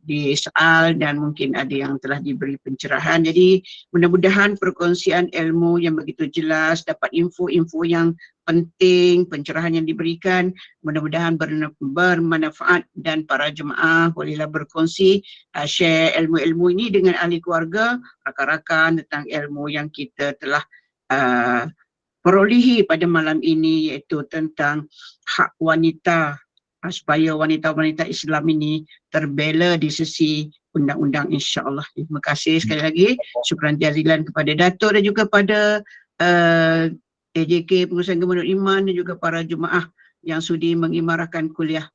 disoal dan mungkin ada yang telah diberi pencerahan. Jadi mudah-mudahan perkongsian ilmu yang begitu jelas, dapat info-info yang penting, pencerahan yang diberikan, mudah-mudahan bermanfaat dan para jemaah bolehlah berkongsi, share ilmu-ilmu ini dengan ahli keluarga, rakan-rakan tentang ilmu yang kita telah perolehi pada malam ini, iaitu tentang hak wanita, supaya wanita-wanita Islam ini terbela di sisi undang-undang, insya-Allah. Terima kasih sekali lagi. Syukran jazilan kepada Dato' dan juga pada AJK Pengurusan Gubernur Iman dan juga para jemaah yang sudi mengimarahkan kuliah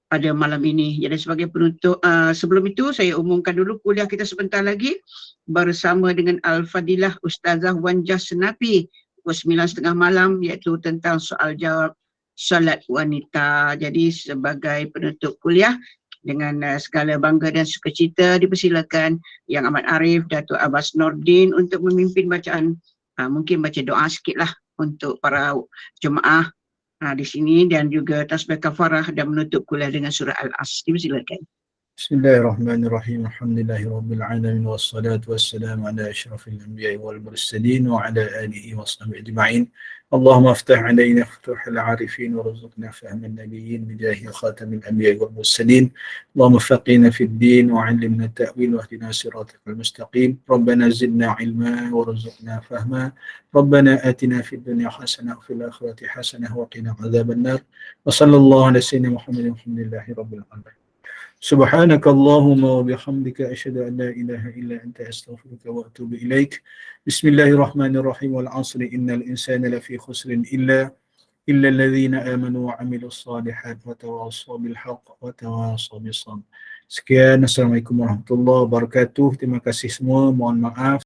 pada malam ini. Jadi sebagai penutup, sebelum itu saya umumkan dulu kuliah kita sebentar lagi bersama dengan Al-Fadilah Ustazah Wanjah Senapi pukul 9.30 malam, iaitu tentang soal jawab solat wanita. Jadi sebagai penutup kuliah, dengan segala bangga dan sukacita dipersilakan Yang Amat Arif, Dato' Abbas Nordin untuk memimpin bacaan, mungkin baca doa sikitlah untuk para jemaah di sini, dan juga tasbih kafarah dan menutup kuliah dengan surah Al-As. Dipersilakan. Bismillahirrahmanirrahim. Alhamdulillahirabbil alamin wassalatu wassalamu ala asyrafil anbiya'i wal mursalin wa ala alihi washabihi ajma'in. Allahumma aftah alaina futuhal arifin warzuqna fahman nabiyyin bijahi khatamil anbiya'i wal mursalin. Allahumma faqihna fid din wa 'allimna ta'wil wa ihdina siratal mustaqim. Rabbana zidna 'ilma warzuqna fahma. Rabbana atina fid dunya hasanah wa fil akhirati hasanah wa qina 'adzaban nar. Wa sallallahu ala sayyidina Muhammadin walhamdulillahi rabbil alamin. سبحانك اللهم وبحمدك أشهد أن لا إله إلا أنت أستغفرك وأتوب إليك. بسم الله الرحمن الرحيم. والعصر إن الإنسان لفي خسر إلا الذين آمنوا وعملوا الصالحات وتواصوا بالحق وتواصوا بالصبر. Sekian, Assalamualaikum warahmatullahi wabarakatuh. Terima kasih semua, mohon maaf.